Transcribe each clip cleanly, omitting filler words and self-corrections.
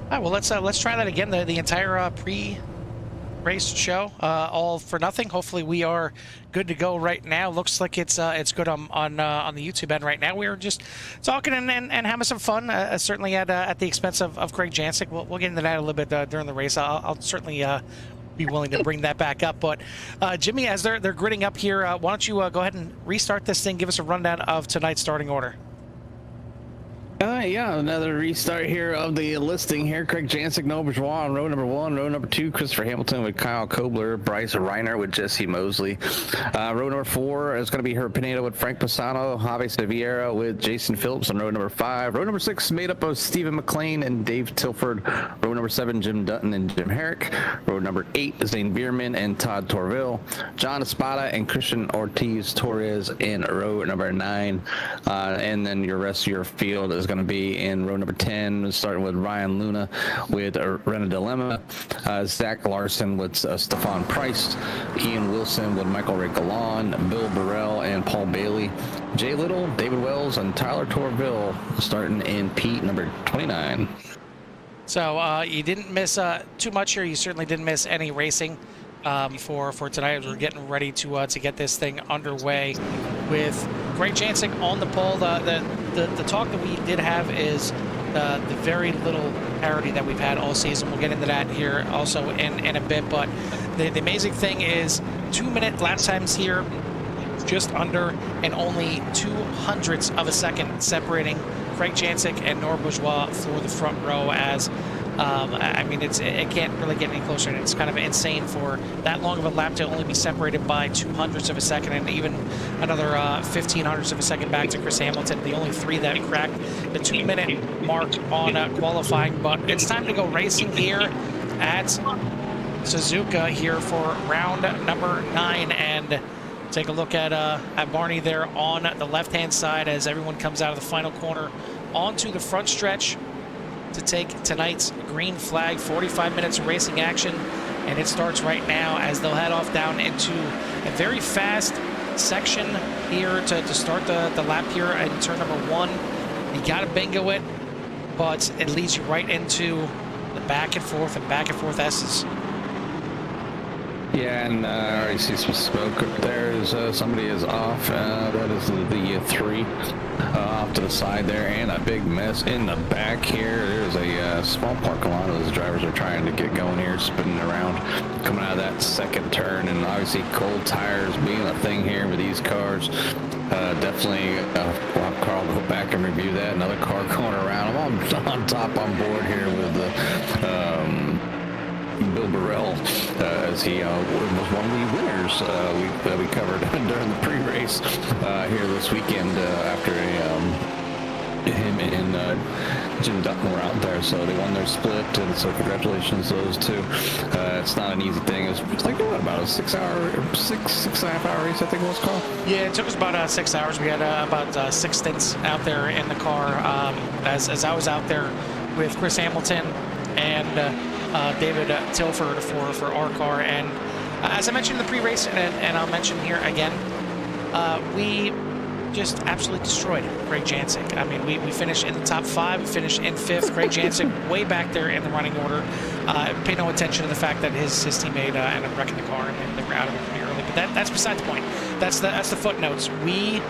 All right, well, let's try that again. The entire pre-race show, all for nothing. Hopefully, we are good to go right now. Looks like it's good on the YouTube end right now. We were just talking and having some fun. Certainly at the expense of Craig Jancic. We'll get into that a little bit during the race. I'll certainly be willing to bring that back up. But Jimmy, as they're gridding up here, why don't you go ahead and restart this thing? Give us a rundown of tonight's starting order. Yeah, another restart here of the listing here. Craig Jancic, Noah Bourgeois on row number 1. Row number 2, Christopher Hamilton with Kyle Kobler. Bryce Reiner with Jesse Mosley. Row number 4 is going to be Herb Pineda with Frank Pisano. Javi Seviera with Jason Phillips on row number 5. Row number 6 made up of Stephen McLean and Dave Tilford. Row number 7, Jim Dutton and Jim Herrick. Row number 8, Zane Bierman and Todd Torville. John Espada and Christian Ortiz Torres in row number 9. And then your rest of your field is going to be in row number 10, starting with Ryan Luna with Rena Dilemma, Zach Larson with Stefan Price, Ian Wilson with Michael Ray Galan, Bill Burrell and Paul Bailey, Jay Little, David Wells, and Tyler Torville starting in P number 29. So you didn't miss too much here. You certainly didn't miss any racing for tonight as we're getting ready to get this thing underway with Craig Jancic on the pole. The talk that we did have is the very little parity that we've had all season. We'll get into that here also in a bit. But the amazing thing is 2-minute lap times here, just under, and only 0.02 of a second separating Craig Jancic and Noah Bourgeois for the front row. As I mean, it can't really get any closer, and it's kind of insane for that long of a lap to only be separated by 0.02 of a second, and even another 0.15 of a second back to Chris Hamilton. The only 3 that cracked the 2-minute mark on qualifying. But it's time to go racing here at Suzuka here for round number 9, and take a look at Barney there on the left-hand side as everyone comes out of the final corner onto the front stretch to take tonight's green flag. 45 minutes of racing action, and it starts right now as they'll head off down into a very fast section here to start the lap here in turn number 1. You got to bingo it, but it leads you right into the back and forth S's. Yeah, and I already see some smoke up there. Somebody is off. That is the 3 off to the side there, and a big mess in the back here. There's a small parking lot. Those drivers are trying to get going here, spinning around, coming out of that second turn, and obviously cold tires being a thing here with these cars. Definitely, we'll have Carl go back and review that. Another car going around. I'm on top on board here with the Bill Burrell, as he was one of the winners we covered during the pre-race here this weekend after him and Jim Dutton were out there, so they won their split, and so congratulations to those two. It's not an easy thing. It's like about a 6 and a half hour race, I think it was called. Yeah, it took us about 6 hours. We had about 6 stints out there in the car as I was out there with Chris Hamilton and David Tilford for our car. And as I mentioned in the pre-race, and I'll mention here again, we just absolutely destroyed Craig Jancic. I mean, we finished in the top 5, we finished in 5th. Craig Jancic way back there in the running order. Pay no attention to the fact that his teammate ended up wrecking the car, and they were out of it pretty early. But that's beside the point. That's the footnotes. We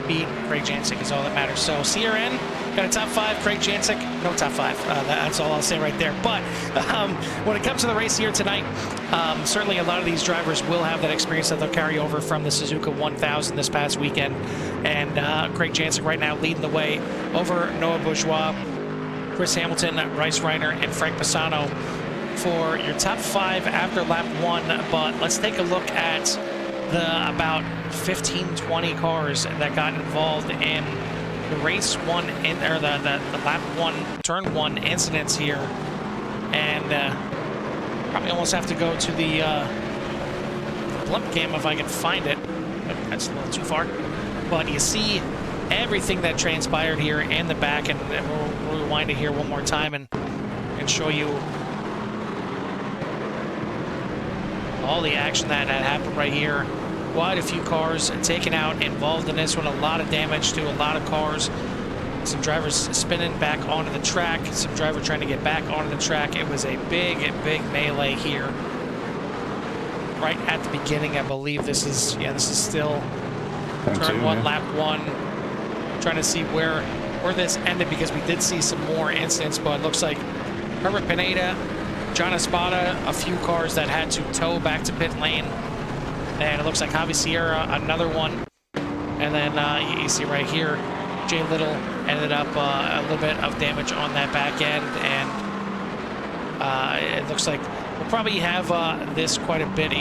beat Craig Jancic is all that matters. So CRN got a top 5, Craig Jancic, no top 5. That's all I'll say right there. But when it comes to the race here tonight, certainly a lot of these drivers will have that experience that they'll carry over from the Suzuka 1000 this past weekend. And Craig Jancic right now leading the way over Noah Bourgeois, Chris Hamilton, Bryce Reiner, and Frank Pisano for your top 5 after lap 1. But let's take a look at the about 15-20 cars that got involved in the race 1 or the lap 1 turn 1 incidents here, and probably almost have to go to the blimp cam if I can find it. That's a little too far, but you see everything that transpired here in the back, and we'll rewind it here one more time and show you all the action that had happened right here. Quite a few cars taken out, involved in this one. A lot of damage to a lot of cars. some drivers spinning back onto the track, some driver trying to get back onto the track. It was a big melee here. Right at the beginning, I believe this is still turn one, lap one. Trying to see where this ended, because we did see some more incidents, but it looks like Herbert Pineda, John Espada, a few cars that had to tow back to pit lane. And it looks like Javi Sierra, another one. And then you see right here, Jay Little ended up a little bit of damage on that back end. And it looks like we'll probably have this quite a bit.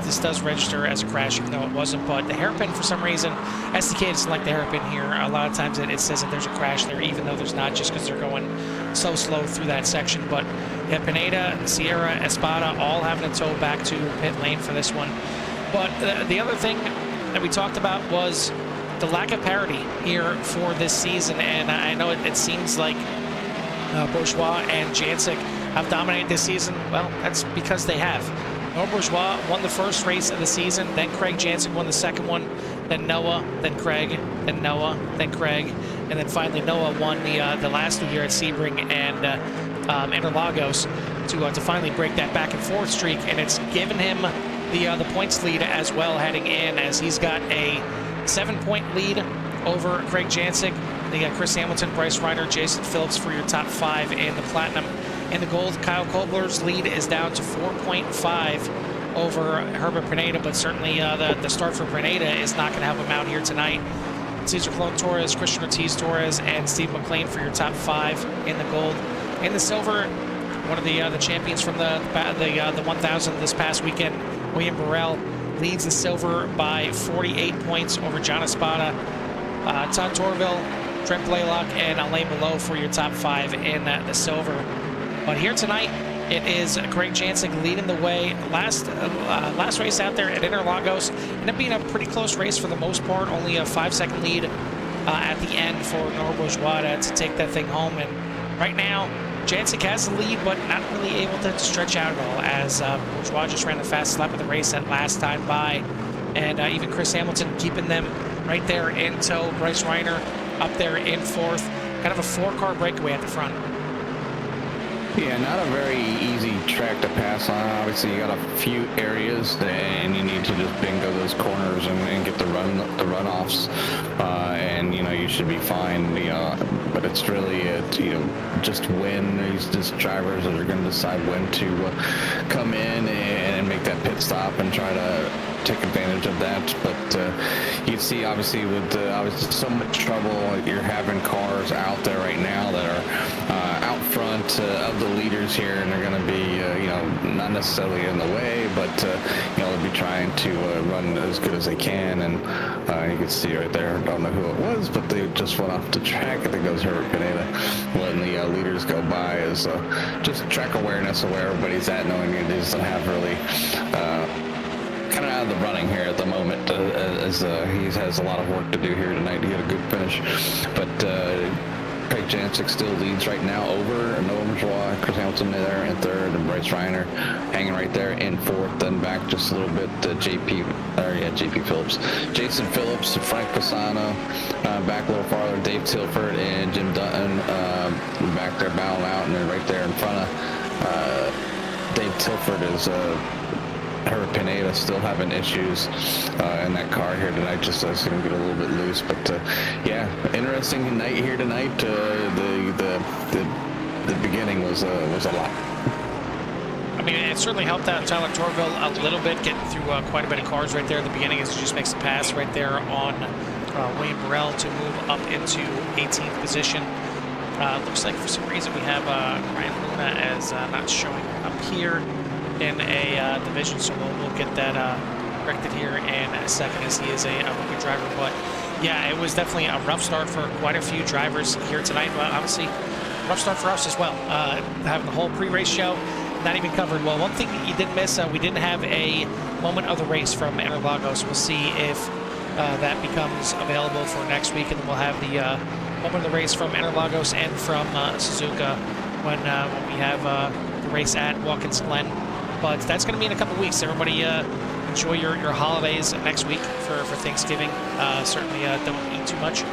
This does register as a crash, even though it wasn't. But the hairpin, for some reason, SDK doesn't like the hairpin here. A lot of times it says that there's a crash there, even though there's not, just because they're going so slow through that section. But yeah, Pineda, Sierra, Espada, all having to tow back to pit lane for this one. But the other thing that we talked about was the lack of parity here for this season. And I know it seems like Bourgeois and Jancic have dominated this season. Well, that's because they have. Noah Bourgeois won the first race of the season, then Craig Jancic won the second one, then Noah, then Craig, then Noah, then Craig, and then finally Noah won the last two here at Sebring and Interlagos to finally break that back and forth streak, and it's given him the points lead as well heading in, as he's got a 7-point lead over Craig Jancic. They got Chris Hamilton, Bryce Reiner, Jason Phillips for your top 5 in the platinum. In the gold, Kyle Kobler's lead is down to 4.5 over Herbert Pineda, but certainly the start for Pineda is not going to help him out here tonight. Cesar Colon Torres, Christian Ortiz Torres, and Steve McLean for your top 5 in the gold. In the silver, one of the champions from the 1000 this past weekend, William Burrell, leads the silver by 48 points over John Espada, Todd Torville, Trent Blaylock, and Alain Below for your top 5 in the silver. But here tonight, it is Craig Jancic leading the way. Last race out there at Interlagos ended up being a pretty close race for the most part. Only a 5-second lead at the end for Noah Bourgeois to take that thing home. And right now, Jancic has the lead, but not really able to stretch out at all, as Bourgeois just ran the fastest lap of the race that last time by. And even Chris Hamilton keeping them right there in tow. Bryce Reiner up there in 4th. Kind of a 4-car breakaway at the front. Yeah, not a very easy track to pass on. Obviously, you got a few areas, and you need to just bingo those corners and get the runoffs, and you should be fine. But it's really just when these just drivers that are going to decide when to come in and make that pit stop and try to take advantage of that. But you see, obviously, with obviously so much trouble, you're having cars out there right now that are out front of the leaders here, and they're going to be not necessarily in the way, but they'll be trying to run as good as they can. And you can see right there, I don't know who it was, but they just went off the track. I think it was Herbert Pineda, letting the leaders go by. Is just track awareness of where everybody's at, knowing it doesn't have really kind of out of the running here at the moment, as he has a lot of work to do here tonight to get a good finish. But Craig Jancic still leads right now over Noah Bourgeois, Chris Hamilton there in 3rd, and Bryce Reiner hanging right there in 4th. Then back just a little bit, JP Phillips, Jason Phillips, Frank Pisano, back a little farther, Dave Tilford and Jim Dutton back there battling out, and then right there in front of Dave Tilford is Herbert Pineda still having issues in that car here tonight, just so it's going to get a little bit loose. But yeah, interesting night here tonight. The beginning was a lot. I mean, it certainly helped out Tyler Torville a little bit, getting through quite a bit of cars right there at the beginning, as he just makes a pass right there on William Burrell to move up into 18th position. Looks like for some reason we have Ryan Luna as not showing up here in a division, so we'll get that corrected here in a second, as he is a rookie driver. But yeah, it was definitely a rough start for quite a few drivers here tonight. But obviously, rough start for us as well. Having the whole pre-race show not even covered. Well, one thing you did miss, we didn't have a moment of the race from Interlagos. We'll see if that becomes available for next week, and then we'll have the moment of the race from Interlagos and from Suzuka when we have the race at Watkins Glen. But that's going to be in a couple weeks. Everybody enjoy your holidays next week for Thanksgiving. Certainly don't eat too much.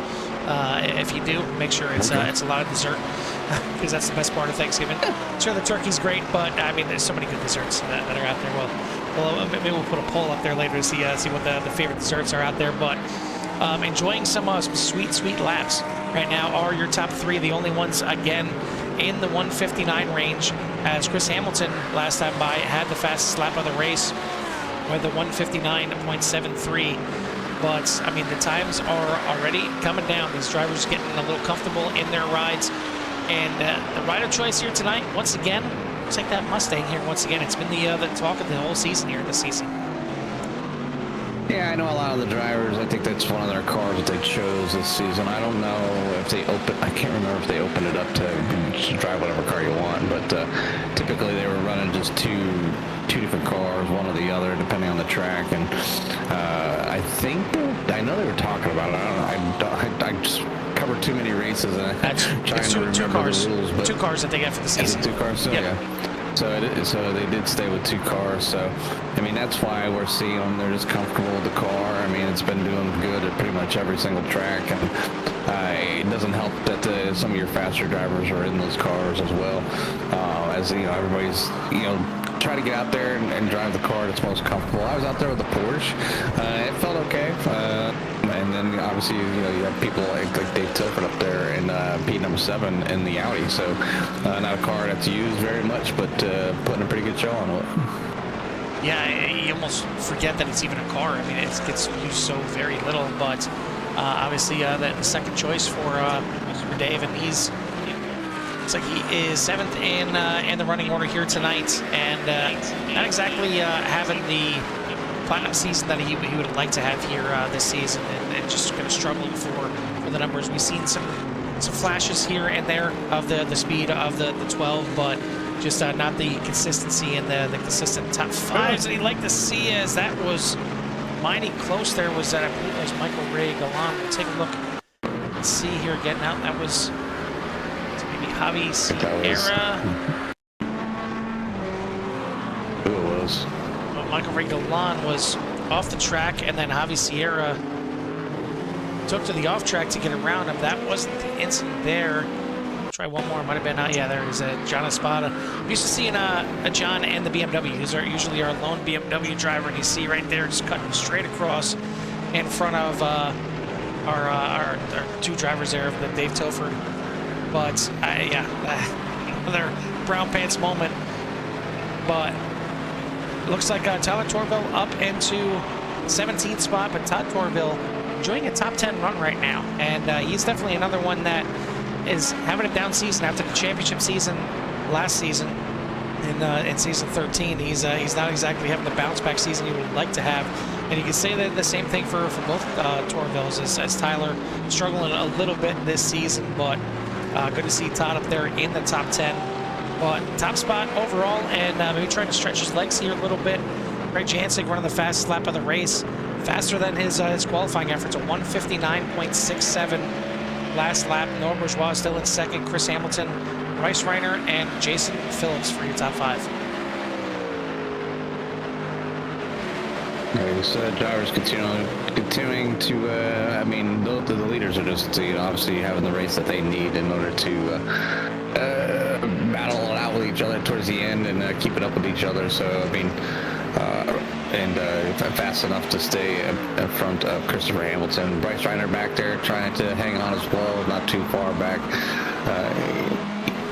If you do, make sure it's a lot of dessert, because that's the best part of Thanksgiving. Sure, the turkey's great, but I mean, there's so many good desserts that are out there. Well, maybe we'll put a poll up there later to see what the favorite desserts are out there. But enjoying some sweet laps right now are your top 3, the only ones again in the 159 range, as Chris Hamilton last time by had the fastest lap of the race with a 159.73. But I mean, the times are already coming down. These drivers getting a little comfortable in their rides, and the rider choice here tonight, once again, looks like that Mustang here. Once again, it's been the talk of the whole season here this season. Yeah, I know a lot of the drivers, I think that's one of their cars that they chose this season. I don't know if they I can't remember if they opened it up to drive whatever car you want, but typically they were running just two different cars, one or the other, depending on the track. And I know they were talking about it. I just covered too many races, and I'm trying to remember the rules. But 2 cars that they got for the season. 2 cars, so, yep. Yeah. So they did stay with 2 cars. So I mean, that's why we're seeing them. They're just comfortable with the car. I mean, it's been doing good at pretty much every single track, and it doesn't help that some of your faster drivers are in those cars as well. As you know, everybody's try to get out there and drive the car that's most comfortable. I was out there with the Porsche. It felt okay. And then obviously, you have people like Dave Tilford up there in P7 in the Audi. So not a car that's used very much, but putting a pretty good show on it. Yeah, you almost forget that it's even a car. I mean, it gets used so very little, but obviously the second choice for Dave, and looks like he is 7th in the running order here tonight, and not exactly having the platinum season that he would like to have here this season, and just kind of struggling for the numbers. We've seen some flashes here and there of the speed of the 12, but just not the consistency and the consistent top 5s that he'd like to see. As that was mighty close there, was that I believe it was Michael Ray Galan. We'll take a look and see here again. Now that was maybe Javi Sierra. Who it was? Well, Michael Ray Galan was off the track, and then Javi Sierra took to the off track to get around him. That wasn't the incident there. Try one more. Might have been yeah, there is John Espada. I'm used to seeing a John and the BMW. These are usually our lone BMW driver, and you see right there just cutting straight across in front of our 2 drivers there, of the Dave Tilford. But yeah, another brown pants moment. But looks like Tyler Torville up into 17th spot, but Todd Torville enjoying a top 10 run right now, and he's definitely another one that is having a down season after the championship season last season. In season 13, he's not exactly having the bounce back season he would like to have, and you can say that the same thing for both Torvilles, as Tyler struggling a little bit this season, but good to see Todd up there in the top 10. But top spot overall, and maybe trying to stretch his legs here a little bit. Greg Jancic running the fastest lap of the race, faster than his qualifying efforts, a 159.67 last lap. Noah Bourgeois still in second. Chris Hamilton, Bryce Reiner, and Jason Phillips for your top 5. These drivers continuing to, I mean, the leaders are just, obviously having the race that they need in order to battle it out with each other towards the end and keep it up with each other. So, I mean, fast enough to stay in front of Christopher Hamilton. Bryce Reiner back there trying to hang on as well, not too far back.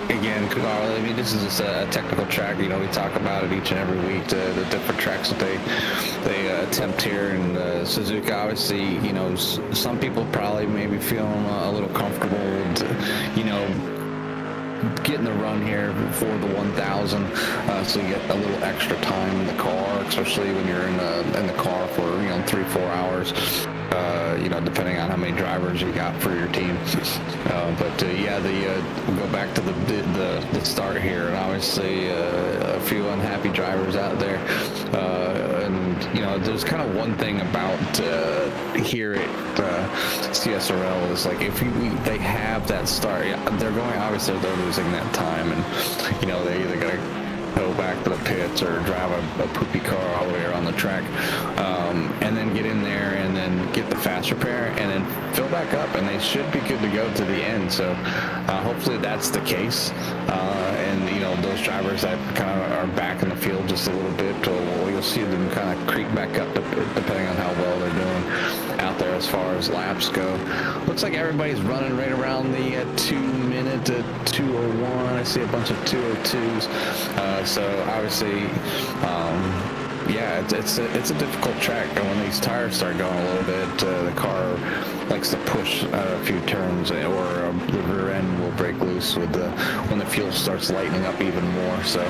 Again, I mean, this is just a technical track. We talk about it each and every week, the different tracks that they attempt here. And Suzuka, obviously, some people probably maybe feeling a little comfortable with, getting the run here for the 1000, so you get a little extra time in the car, especially when you're in the car for 3-4 hours, depending on how many drivers you got for your team. Yeah, we'll go back to the start here, and obviously a few unhappy drivers out there, and there's kind of one thing about here at CSRL is, like, if they have that start, they're losing that time, and they either gotta go back to the pits or drive a poopy car all the way around the track, and then get in there and then get the fast repair and then fill back up, and they should be good to go to the end. So hopefully that's the case, and you know, those drivers that kind of are back in the field just a little bit, you'll see them kind of creep back up depending on how well they're doing out there as far as laps go. Looks like everybody's running right around the 2 minute 2:01. I see a bunch of 2:02s. So obviously, yeah, it's a difficult track, and when these tires start going a little bit, the car likes to push a few turns, or the rear end will break loose with when the fuel starts lightening up even more. So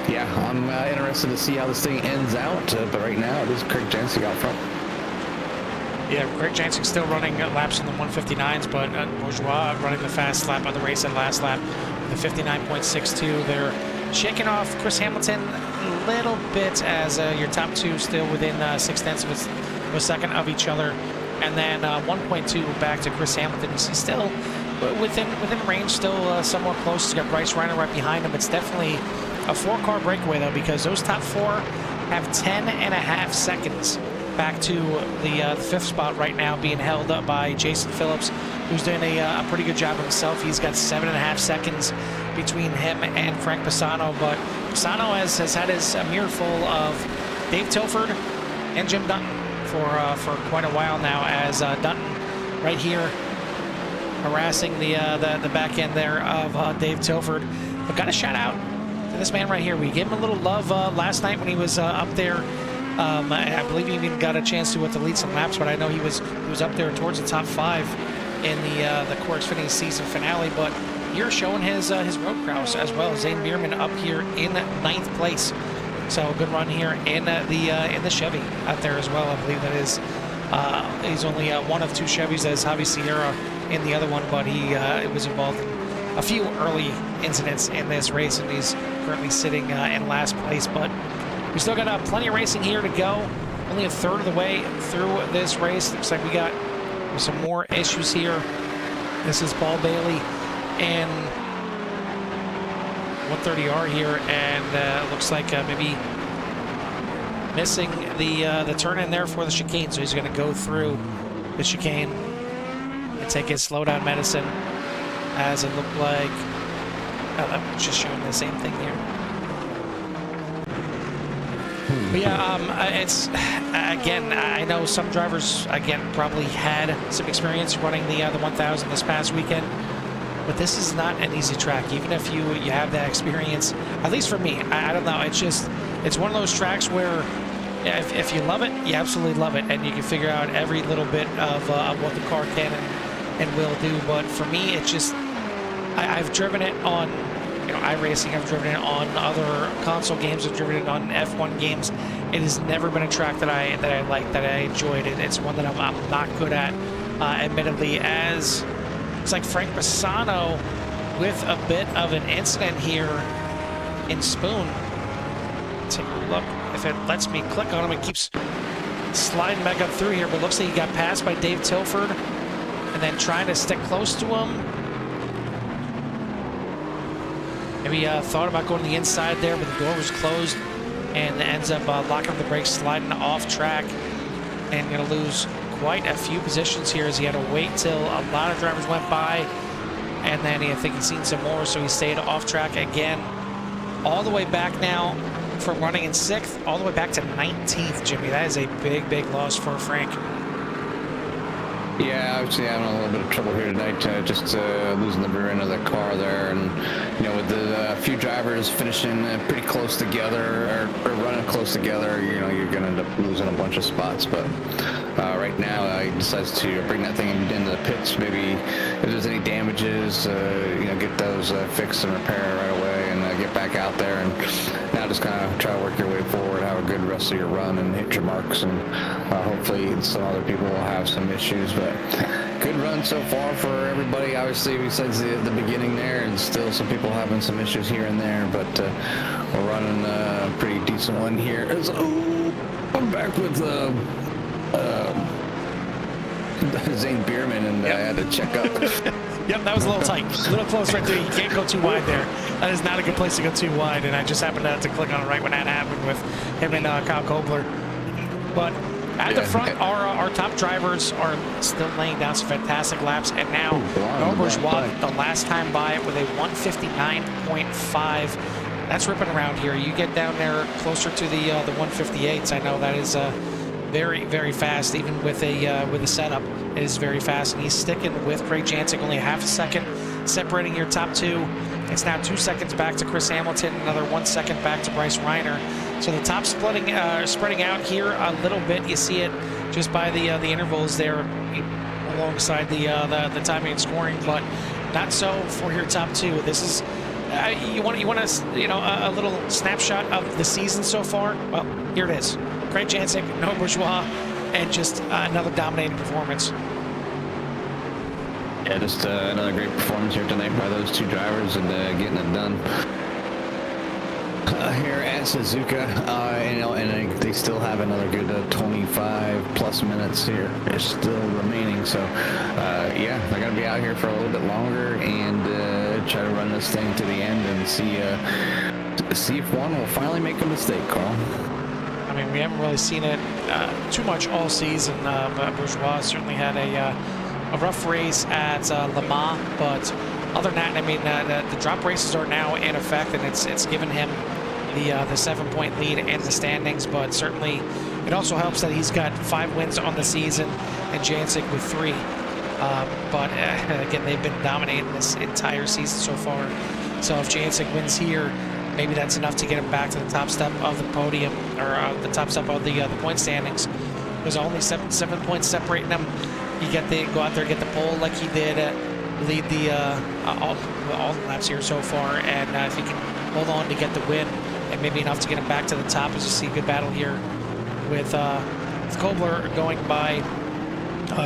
yeah, I'm interested to see how this thing ends out, but right now it is Craig Jansing out front. Yeah, Craig Jansing still running laps in the 159s, but Bourgeois running the fast lap of the race at last lap with a 59.62. They're shaking off Chris Hamilton a little bit, as your top two still within 0.6 of a second of each other, and then 1.2 back to Chris Hamilton. He's still within range, still somewhat close. He's got Bryce Reiner right behind him. It's definitely a 4-car breakaway though, because those top 4 have 10.5 seconds back to the 5th spot right now, being held up by Jason Phillips, who's doing a pretty good job himself. He's got 7.5 seconds between him and Frank Pisano, but Pisano has had his mirror full of Dave Tilford and Jim Dutton for quite a while now, as Dutton right here harassing the back end there of Dave Tilford. But got a shout out to this man right here. We gave him a little love last night when he was up there. I believe he even got a chance to lead some laps, but I know he was up there towards the top 5 in the Course Fitting season finale. But you're showing his road prowess as well. Zane Bierman up here in 9th place, so a good run here in the Chevy out there as well. I believe that is he's only one of 2 Chevys, as Javi Sierra in the other one, but he was involved in a few early incidents in this race, and he's currently sitting in last place. But we still got plenty of racing here to go. Only a third of the way through this race. Looks like we got some more issues here. This is Paul Bailey and 130R here, and looks like maybe missing the turn in there for the chicane. So he's going to go through the chicane and take his slowdown medicine, as it looked like. I'm just showing the same thing here. But yeah, it's, again, I know some drivers, again, probably had some experience running the 1000 this past weekend, but this is not an easy track. Even if you have that experience, at least for me, I don't know, it's one of those tracks where if you love it, you absolutely love it, and you can figure out every little bit of what the car can and will do. But for me, it's just, I've driven it on, iRacing, I've driven it on other console games, I've driven it on F1 games. It has never been a track that I like, that I enjoyed. It's one that I'm not good at, admittedly, as it's like Frank Pisano with a bit of an incident here in Spoon. Take a look. If it lets me click on him, it keeps sliding back up through here, but looks like he got passed by Dave Tilford and then trying to stick close to him. Maybe thought about going to the inside there, but the door was closed, and ends up locking up the brakes, sliding off track, and going to lose quite a few positions here, as he had to wait till a lot of drivers went by, and then I think he's seen some more, so he stayed off track again, all the way back now from running in 6th, all the way back to 19th, Jimmy. That is a big, big loss for Frank. Yeah, obviously having a little bit of trouble here tonight, just losing the rear end of the car there, and with the few drivers finishing pretty close together, or running close together, you're going to end up losing a bunch of spots. But right now, he decides to bring that thing into the pits. Maybe if there's any damages, get those fixed and repaired right away, and get back out there, and now just kind of try to work your way forward, have a good rest of your run, and hit your marks, and hopefully some other people will have some issues. But good run so far for everybody, obviously, besides the beginning there, and still some people having some issues here and there, but we're running a pretty decent one here. I'm back with Zane Bierman, and I had to check up. Yep, that was a little tight. A little close right there. You can't go too wide there. That is not a good place to go too wide, and I just happened to click on it right when that happened with him and Kyle Kobler. But at the front, our top drivers are still laying down some fantastic laps, and now No Bourgeois, the last time by with a 159.5. That's ripping around here. You get down there closer to the 158s. I know that is very, very fast, even with a setup. It is very fast, and he's sticking with Craig Jancic, only a half a second separating your top two. It's now 2 seconds back to Chris Hamilton, another 1 second back to Bryce Reiner. So the top spreading out here a little bit. You see it just by the intervals there alongside the timing and scoring, but not so for your top two. This is you want a little snapshot of the season so far. Well, here it is. Craig Jancic, No Bourgeois, and just another dominating performance. Yeah, just another great performance here tonight by those two drivers, and getting it done here at Suzuka. And they still have another good 25 plus minutes here. They're still remaining, so yeah, they're gonna be out here for a little bit longer and try to run this thing to the end and see if one will finally make a mistake, Carl. I mean, we haven't really seen it too much all season. Bourgeois certainly had a rough race at Le Mans, but other than that, I mean, the drop races are now in effect, and it's given him the 7-point lead in the standings. But certainly, it also helps that he's got 5 wins on the season, and Jancic with 3. But again, they've been dominating this entire season so far. So if Jancic wins here, maybe that's enough to get him back to the top step of the podium, or the top step of the point standings. There's only 7 points separating them. You go out there, get the pole like he did, lead all the laps here so far, and if he can hold on to get the win, and maybe enough to get him back to the top, as you see a good battle here with Kobler going by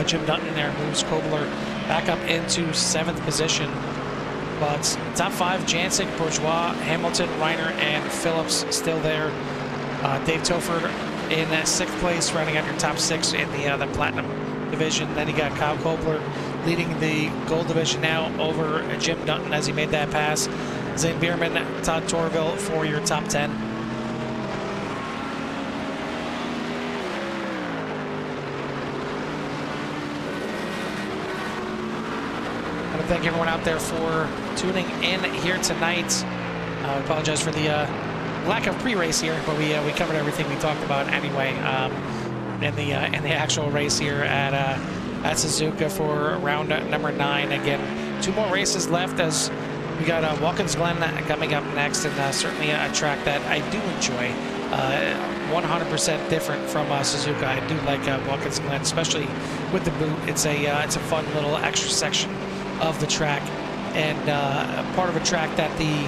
Jim Dutton there, moves Kobler back up into 7th position. But top 5, Jancic, Bourgeois, Hamilton, Reiner, and Phillips still there. Dave Toford in 6th place, rounding out your top 6 in the Platinum division. Then you got Kyle Kobler leading the Gold division now over Jim Dutton as he made that pass. Zane Bierman, Todd Torville for your top 10. I want to thank everyone out there for tuning in here tonight. I apologize for the lack of pre-race here, but we covered everything we talked about anyway in the actual race here at Suzuka for round number 9. Again, 2 more races left as we got Watkins Glen coming up next, and certainly a track that I do enjoy. 100% different from Suzuka. I do like Watkins Glen, especially with the boot. It's a fun little extra section of the track, and part of a track that the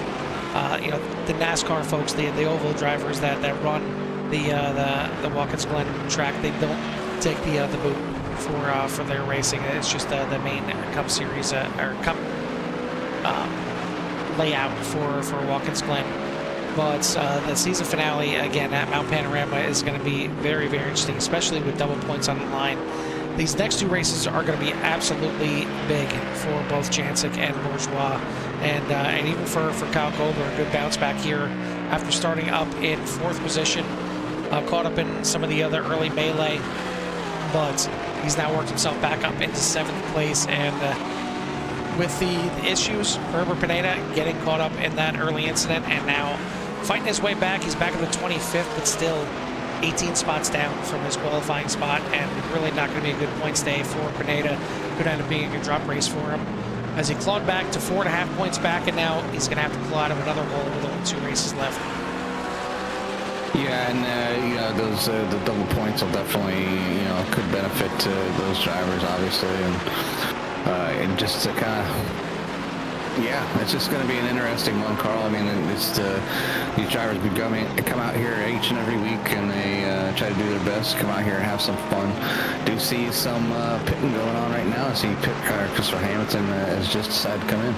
NASCAR folks, the oval drivers that run the Watkins Glen track, they don't take the boot for their racing. It's just the main Cup Series or Cup layout for Watkins Glen. But the season finale again at Mount Panorama is going to be very, very interesting, especially with double points on the line. These next 2 races are going to be absolutely big for both Jancic and Bourgeois, and even for Kyle Kobler. A good bounce back here after starting up in 4th position, caught up in some of the other early melee, but he's now worked himself back up into 7th place. And with the issues, Herbert Pineda getting caught up in that early incident, and now fighting his way back. He's back in the 25th, but still 18 spots down from his qualifying spot, and really not going to be a good points day for Pineda. Could end up being a good drop race for him as he clawed back to 4.5 points back, and now he's going to have to claw out of another hole with only 2 races left. Yeah, and those the double points will definitely could benefit those drivers, obviously, and just to kind of. Yeah, it's just going to be an interesting one, Carl. I mean, it's these drivers come out here each and every week, and they try to do their best, come out here and have some fun. Do see some pitting going on right now. I see pit car Christopher Hamilton has just decided to come in.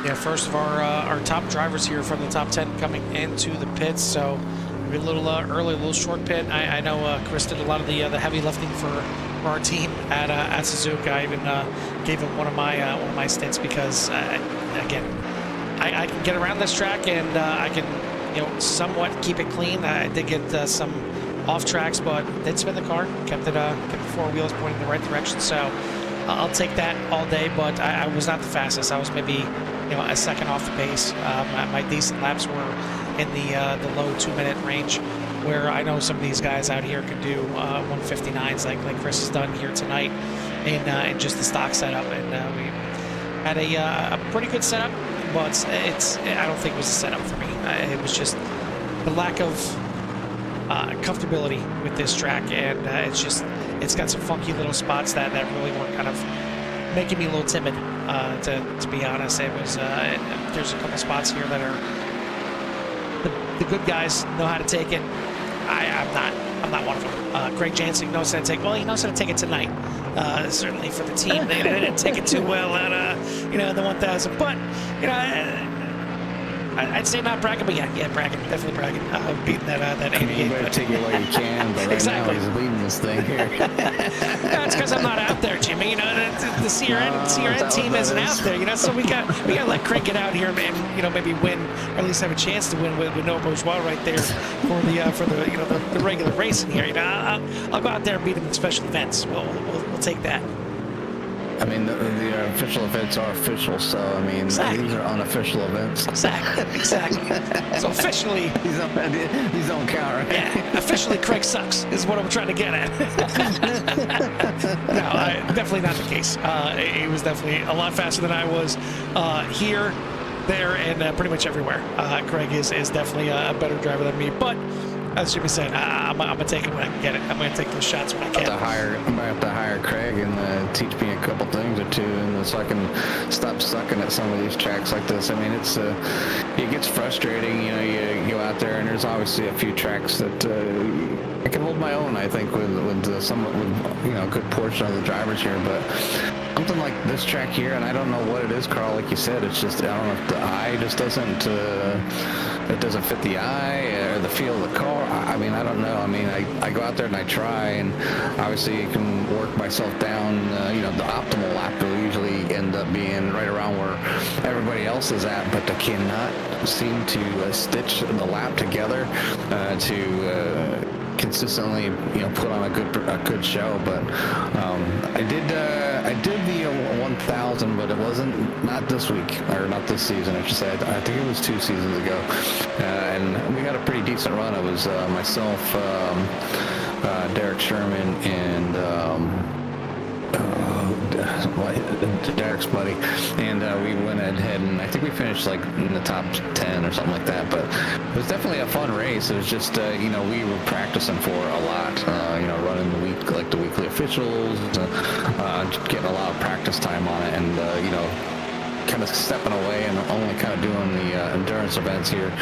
Yeah, first of our top drivers here from the top 10 coming into the pits. So maybe a little early, a little short pit. I know Chris did a lot of the heavy lifting for from our team at Suzuka. I even gave him one of my stints because again, I can get around this track and I can somewhat keep it clean. I did get some off tracks, but did spin the car, kept the four wheels pointing in the right direction. So I'll take that all day. But I was not the fastest. I was maybe a second off the pace. My decent laps were in the low 2-minute range, where I know some of these guys out here can do 159s like Chris has done here tonight in just the stock setup. And we had a pretty good setup, but I don't think it was a setup for me. It was just the lack of comfortability with this track, and it's got some funky little spots that really were kind of making me a little timid, to be honest. It was there's a couple spots here that are the good guys know how to take it. I'm not one of them. Greg Jansen knows how to take. Well, he knows how to take it tonight. Certainly for the team, they didn't take it too well at the 1000. But I'd say not bragging, but yeah, bragging, definitely bragging. Beating that 88. You better take it while you can, but right exactly. now he's leading this thing here. No, it's because I'm not out there, Jimmy. The CRN team isn't out there. So we got to let Craig get out here and maybe win, or at least have a chance to win with no bourgeois right there for the regular racing here. I'll go out there and beat him in special events. We'll take that. I mean, the official events are official, so I mean, exactly. These are unofficial events. Exactly. So officially, these don't count, right? Yeah, officially, Craig sucks is what I'm trying to get at. No, definitely not the case. He was definitely a lot faster than I was here, there, and pretty much everywhere. Craig is definitely a better driver than me, but as Jimmy said, I'm going to take it when I can get it. I'm going to take those shots when I can. I'm going to have to hire Craig and teach me a couple things or two, and so I can stop sucking at some of these tracks like this. I mean, it gets frustrating. You go out there, and there's obviously a few tracks that I can hold my own, I think, with a good portion of the drivers here, but something like this track here, and I don't know what it is, Carl, like you said, it's just, I don't know if the eye just doesn't fit the eye or the feel of the car. I mean, I don't know. I mean, I go out there and I try, and obviously I can work myself down. The optimal lap will usually end up being right around where everybody else is at, but I cannot seem to stitch the lap together to consistently put on a good show. But I did the 1000, but it wasn't, not this week, or not this season I should say. I think it was 2 seasons ago, and we had a pretty decent run. It was myself, Derek Sherman, and Derek's buddy, and we went ahead, and I think we finished like in the top 10 or something like that. But it was definitely a fun race. It was just we were practicing for a lot, running the weekly officials, getting a lot of practice time on it, and kind of stepping away and only kind of doing the endurance events here.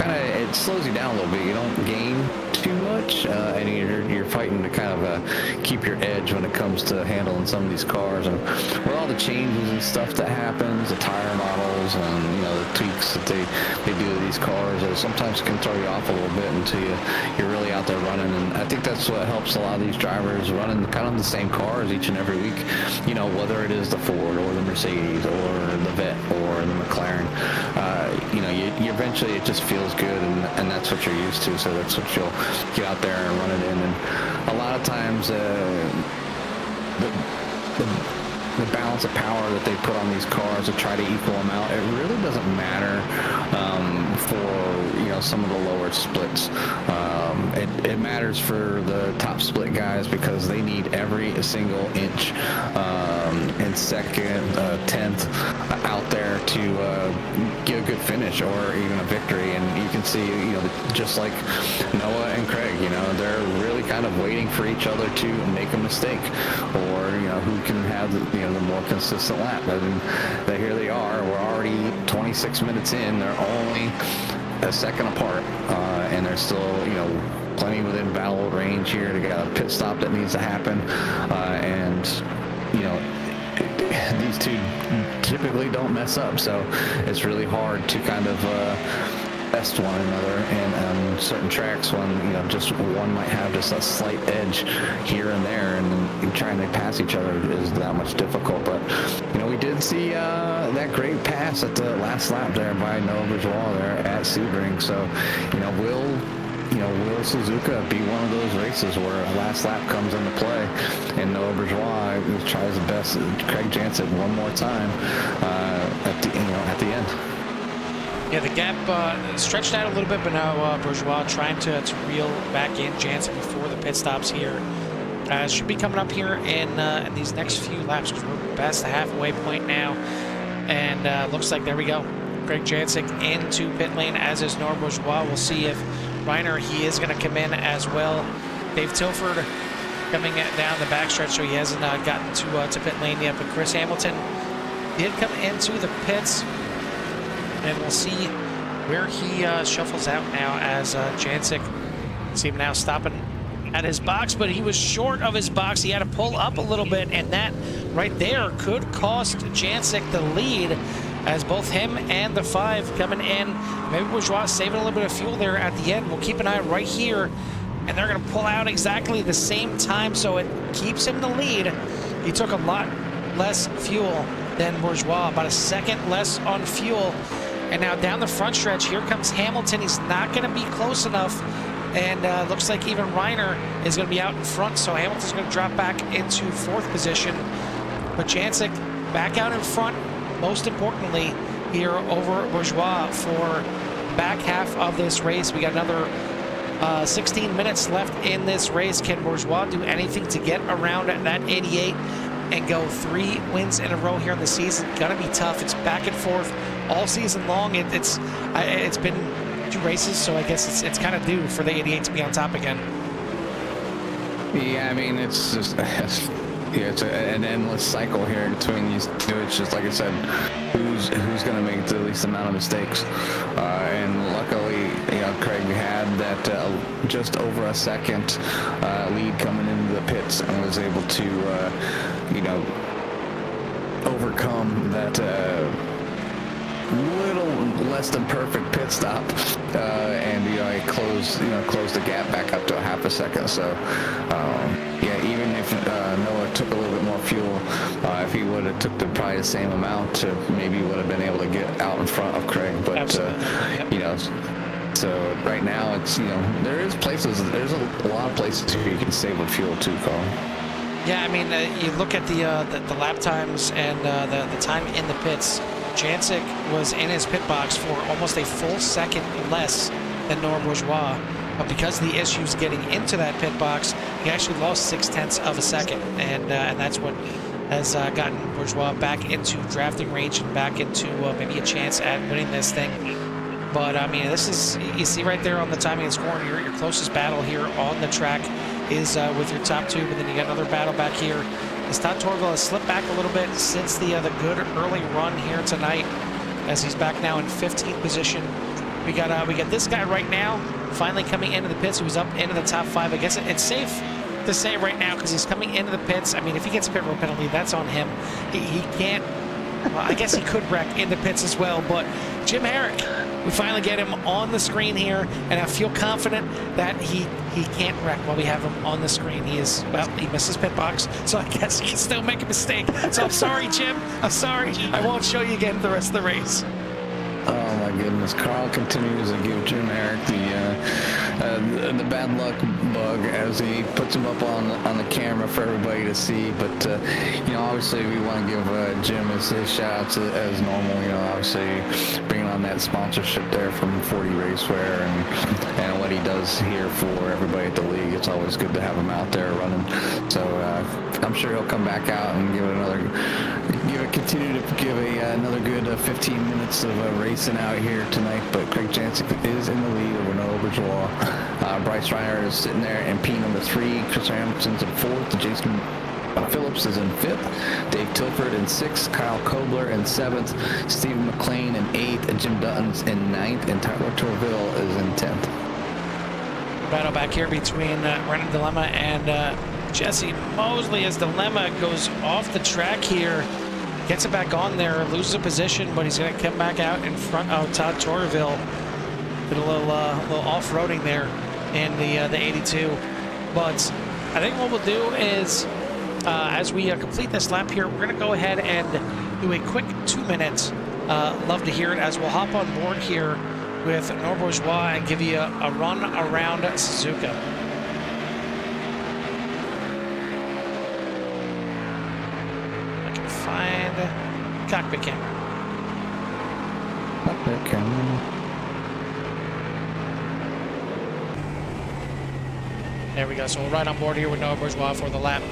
It slows you down a little bit. You don't gain too much, and you're fighting to kind of keep your edge when it comes to handling some of these cars, and with all the changes and stuff that happens, the tire models and the tweaks that they do to these cars, sometimes can throw you off a little bit until you're really out there running. And I think that's what helps a lot of these drivers running kind of the same cars each and every week. Whether it is the Ford or the Mercedes or the Vette or the McLaren, you eventually it just feels good, and that's what you're used to, so that's what you'll get out there and run it in. And a lot of times the balance of power that they put on these cars to try to equal them out, it really doesn't matter for some of the lower splits. It matters for the top split guys because they need every single inch and second, tenth out there to get a good finish or even a victory. And you can see, just like Noah and Craig, they're really kind of waiting for each other to make a mistake, or who can have the more consistent lap. And here they are. We're already 26 minutes in. They're only a second apart, and they're still plenty within battle range here. They got a pit stop that needs to happen, and these two typically don't mess up, so it's really hard to kind of best one another, and certain tracks when just one might have just a slight edge here and there, and then trying to pass each other is that much difficult. But we did see that great pass at the last lap there by Noah Bourgeois there at Sebring. So will Suzuka be one of those races where a last lap comes into play and Noah Bourgeois tries the best Craig Jansen one more time at the end? Yeah, the gap stretched out a little bit, but now Bourgeois trying to reel back in Jansen before the pit stops here. Should be coming up here in these next few laps because we're past the halfway point now. And looks like, there we go, Craig Jansen into pit lane, as is Noah Bourgeois. We'll see if Reiner, he is going to come in as well. Dave Tilford coming down the backstretch, so he hasn't gotten to pit lane yet. But Chris Hamilton did come into the pits. And we'll see where he shuffles out now as Jansen. See him now stopping at his box, but he was short of his box. He had to pull up a little bit, and that right there could cost Jansen the lead, as both him and the 5 coming in. Maybe Bourgeois saving a little bit of fuel there at the end. We'll keep an eye right here, and they're going to pull out exactly the same time, so it keeps him the lead. He took a lot less fuel than Bourgeois, about a second less on fuel. And now down the front stretch, here comes Hamilton. He's not going to be close enough. And looks like even Reiner is going to be out in front. So Hamilton's going to drop back into 4th position. But Jansen back out in front, most importantly, here over Bourgeois for back half of this race. We got another 16 minutes left in this race. Can Bourgeois do anything to get around at that 88 and go 3 wins in a row here in the season? Gonna be tough. It's back and forth all season long. It's been 2 races, so I guess it's kind of due for the 88 to be on top again. Yeah, I mean, it's just it's an endless cycle here between these two. It's just like I said, who's going to make the least amount of mistakes, and luckily Craig had that just over a second lead coming into the pits and was able to overcome that little less than perfect pit stop, and I closed the gap back up to a half a second. So yeah, even if Noah took a little bit more fuel, if he would have took probably the same amount, maybe would have been able to get out in front of Craig. But so right now it's there's a lot of places where you can save with fuel too, Carl. Yeah, I mean, you look at the lap times and the time in the pits. Jansen was in his pit box for almost a full second less than Noah Bourgeois, but because of the issues getting into that pit box, he actually lost 0.6 of a second, and that's what has gotten Bourgeois back into drafting range and back into maybe a chance at winning this thing. But I mean, this is, you see right there on the timing and scoring, your closest battle here on the track is with your top 2, but then you got another battle back here. Todd Torville has slipped back a little bit since the good early run here tonight, as he's back now in 15th position. We got this guy right now finally coming into the pits. He was up into the top 5. I guess it's safe to say right now because he's coming into the pits. I mean, if he gets a pit road penalty, that's on him. He can't. Well, I guess he could wreck in the pits as well, but Jim Herrick, we finally get him on the screen here, and I feel confident that he can't wreck while we have him on the screen. He missed his pit box, so I guess he can still make a mistake. So I'm sorry, Jim. I'm sorry. I won't show you again the rest of the race. Oh my goodness, Carl continues to give Jim Herrick the bad luck bug as he puts him up on the camera for everybody to see. But obviously we want to give Jim his shout-outs as normal. Obviously bringing on that sponsorship there from 40 Racewear and what he does here for everybody at the league. It's always good to have him out there running. So I'm sure he'll come back out and continue to give another good 15 minutes of racing out here tonight. But Craig Jansen is in the lead over Noah Bourgeois. Bryce Reiner is sitting there in P number 3. Chris Hamilton's in 4th. Jason Phillips is in 5th. Dave Tilford in 6th. Kyle Kobler in 7th. Stephen McLean in 8th. And Jim Dutton's in 9th. And Tyler Torville is in 10th. Battle back here between Brennan Dilemma and Jesse Mosley as Dilemma goes off the track here. Gets it back on there, loses a position, but he's going to come back out in front of Todd Torville. Did a little off-roading there in the 82. But I think what we'll do is, as we complete this lap here, we're going to go ahead and do a quick 2 minutes. Love to hear it, as we'll hop on board here with Nord Bourgeois and give you a run around Suzuka. I can find cockpit camera. Cockpit camera. There we go. So we'll ride on board here with Nord Bourgeois for the lap.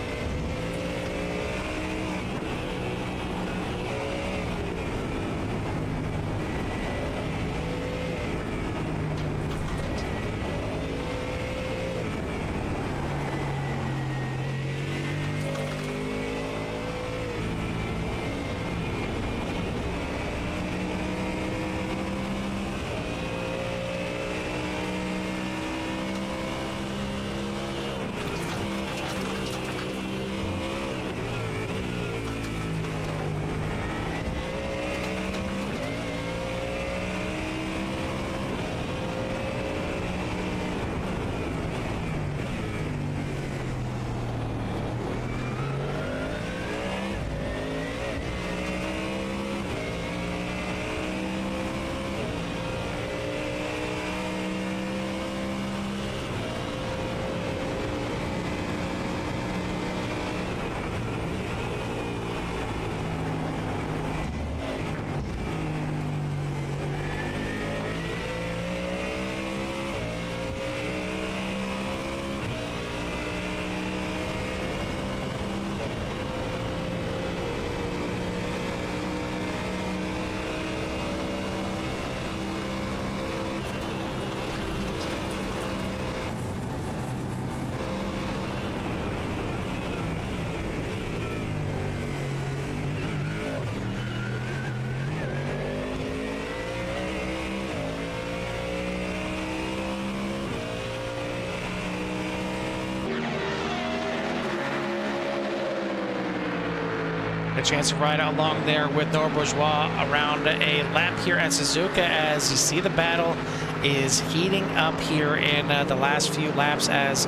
A chance to ride along there with Nord Bourgeois around a lap here at Suzuka, as you see the battle is heating up here in the last few laps, as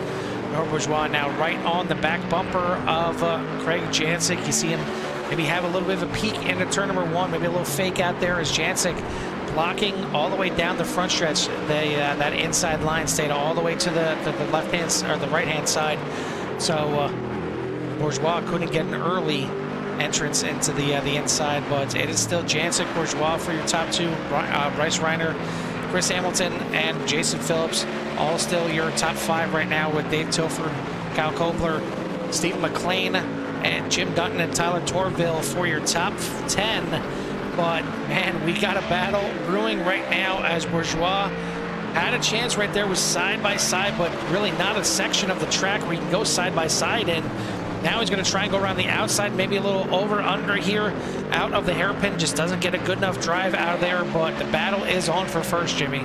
Nord Bourgeois now right on the back bumper of Craig Jancic. You see him maybe have a little bit of a peek into turn number one, maybe a little fake out there, as Jancic blocking all the way down the front stretch. That inside line stayed all the way to the left hand or the right hand side, so Bourgeois couldn't get an early entrance into the inside, but it is still Jancic, Bourgeois for your top two. Bryce Reiner, Chris Hamilton, and Jason Phillips, all still your top five right now, with Dave Tilford, Kyle Kobler, Steve McLean, and Jim Dutton and Tyler Torville for your top 10. But man, we got a battle brewing right now, as Bourgeois had a chance right there with side by side, but really not a section of the track where you can go side by side in. Now he's going to try and go around the outside, maybe a little over-under here out of the hairpin. Just doesn't get a good enough drive out of there, but the battle is on for first, Jimmy.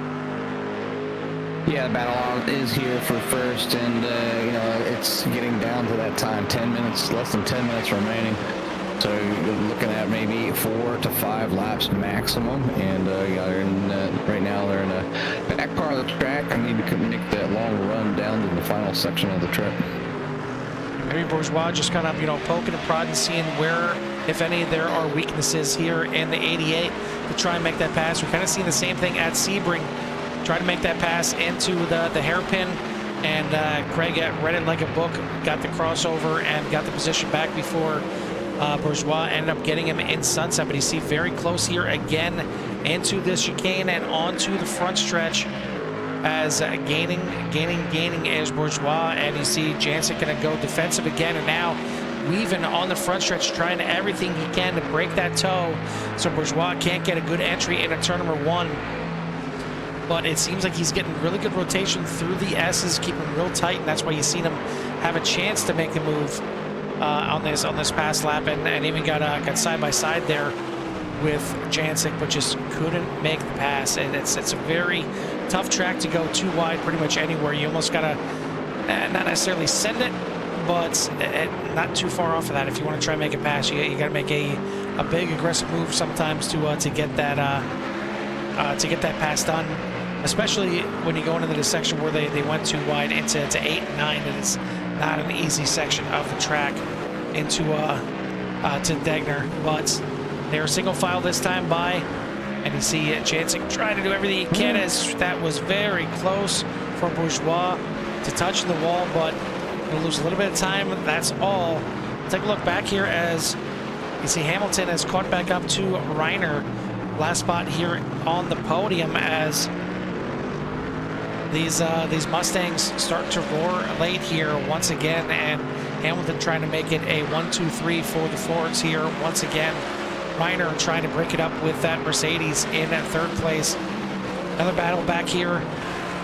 Yeah, the battle is here for first, and, you know, it's getting down to that time. 10 minutes, less than 10 minutes remaining. So you're looking at maybe 4 to 5 laps maximum, and right now they're in the back part of the track. I need to make that long run down to the final section of the trip. Maybe Bourgeois just kind of, you know, poking and prodding, seeing where, if any, there are weaknesses here in the 88 to try and make that pass. We're kind of seeing the same thing at Sebring. Try to make that pass into the hairpin, and Craig read it like a book, got the crossover and got the position back before Bourgeois ended up getting him in sunset. But you see very close here again into this chicane and onto the front stretch, as gaining is Bourgeois, and you see Jancic going to go defensive again, and now weaving on the front stretch, trying everything he can to break that toe, so Bourgeois can't get a good entry into turn number one. But it seems like he's getting really good rotation through the S's, keeping real tight, and that's why you've seen him have a chance to make the move on this past lap, and even got side by side there with Jancic, but just couldn't make the pass. And it's a very tough track to go too wide pretty much anywhere. You almost gotta not necessarily send it, but not too far off of that. If you want to try and make a pass, you gotta make a big aggressive move sometimes to get that pass done. especially when you go into the section where they went too wide into 8 and 9. It is not an easy section of the track into to Degner, but they're single file this time by, and you see Jancic trying to do everything he can, as that was very close for Bourgeois to touch the wall, but he'll lose a little bit of time. That's all. Take a look back here as you see Hamilton has caught back up to Reiner. Last spot here on the podium as these Mustangs start to roar late here once again, and Hamilton trying to make it a 1-2-3 for the Fords here once again. Reiner trying to break it up with that Mercedes in third place. Another battle back here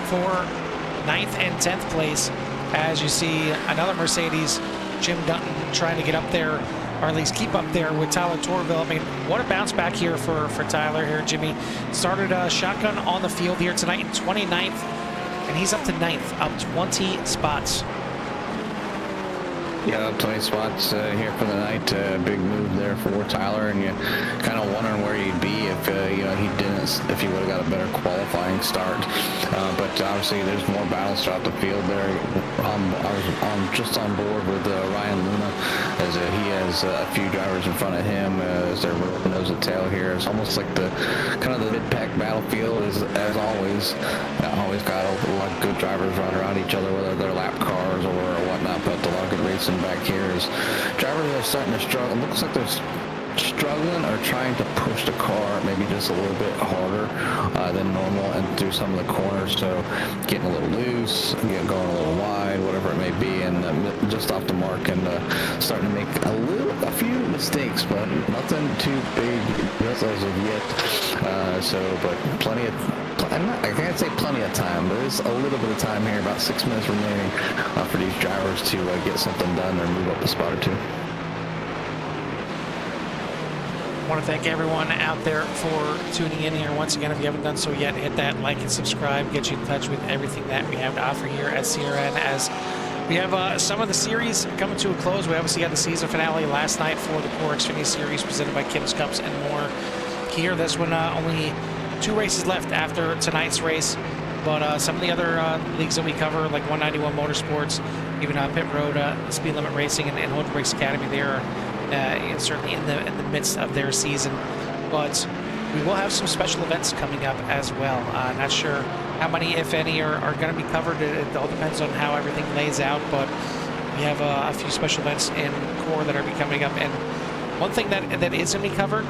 for 9th and 10th place as you see another Mercedes, Jim Dutton trying to get up there, or at least keep up there with Tyler Torville. I mean, what a bounce back here for Tyler here. Jimmy started a shotgun on the field here tonight in 29th, and he's up to 9th, up 20 spots. Yeah, up 20 spots here for the night. Big move there for Tyler, and you kind of wondering where he'd be if you know, if he would have got a better qualifying start. But obviously, there's more battles throughout the field there. I was just on board with Ryan Luna, as he has a few drivers in front of him as they're nose to tail here. It's almost like the kind of the mid-pack battlefield is, as always. Always got a lot of good drivers running around each other, whether they're lap cars or whatnot. But a lot of good racing back here is drivers are starting to struggle. It looks like they're struggling or trying to push the car maybe just a little bit harder than normal and through some of the corners, so getting a little loose, going a little wide, whatever it may be, and just off the mark, and starting to make a few mistakes, but nothing too big as of yet. But plenty of I can't say plenty of time, but there's a little bit of time here, about 6 minutes remaining for these drivers to get something done or move up a spot or two. I want to thank everyone out there for tuning in here. Once again, if you haven't done so yet, hit that like and subscribe, get you in touch with everything that we have to offer here at CRN, as we have some of the series coming to a close. We obviously had the season finale last night for the Core Xfinity Series presented by Kim's Cups and more. Here, this one only 2 races left after tonight's race, but some of the other leagues that we cover, like 191 Motorsports, even Pit Road, Speed Limit Racing, and Holden Brakes Academy, they're certainly in the midst of their season. But we will have some special events coming up as well. Not sure how many, if any, are going to be covered. It all depends on how everything lays out, but we have a few special events in Core that are coming up. And one thing that is going to be covered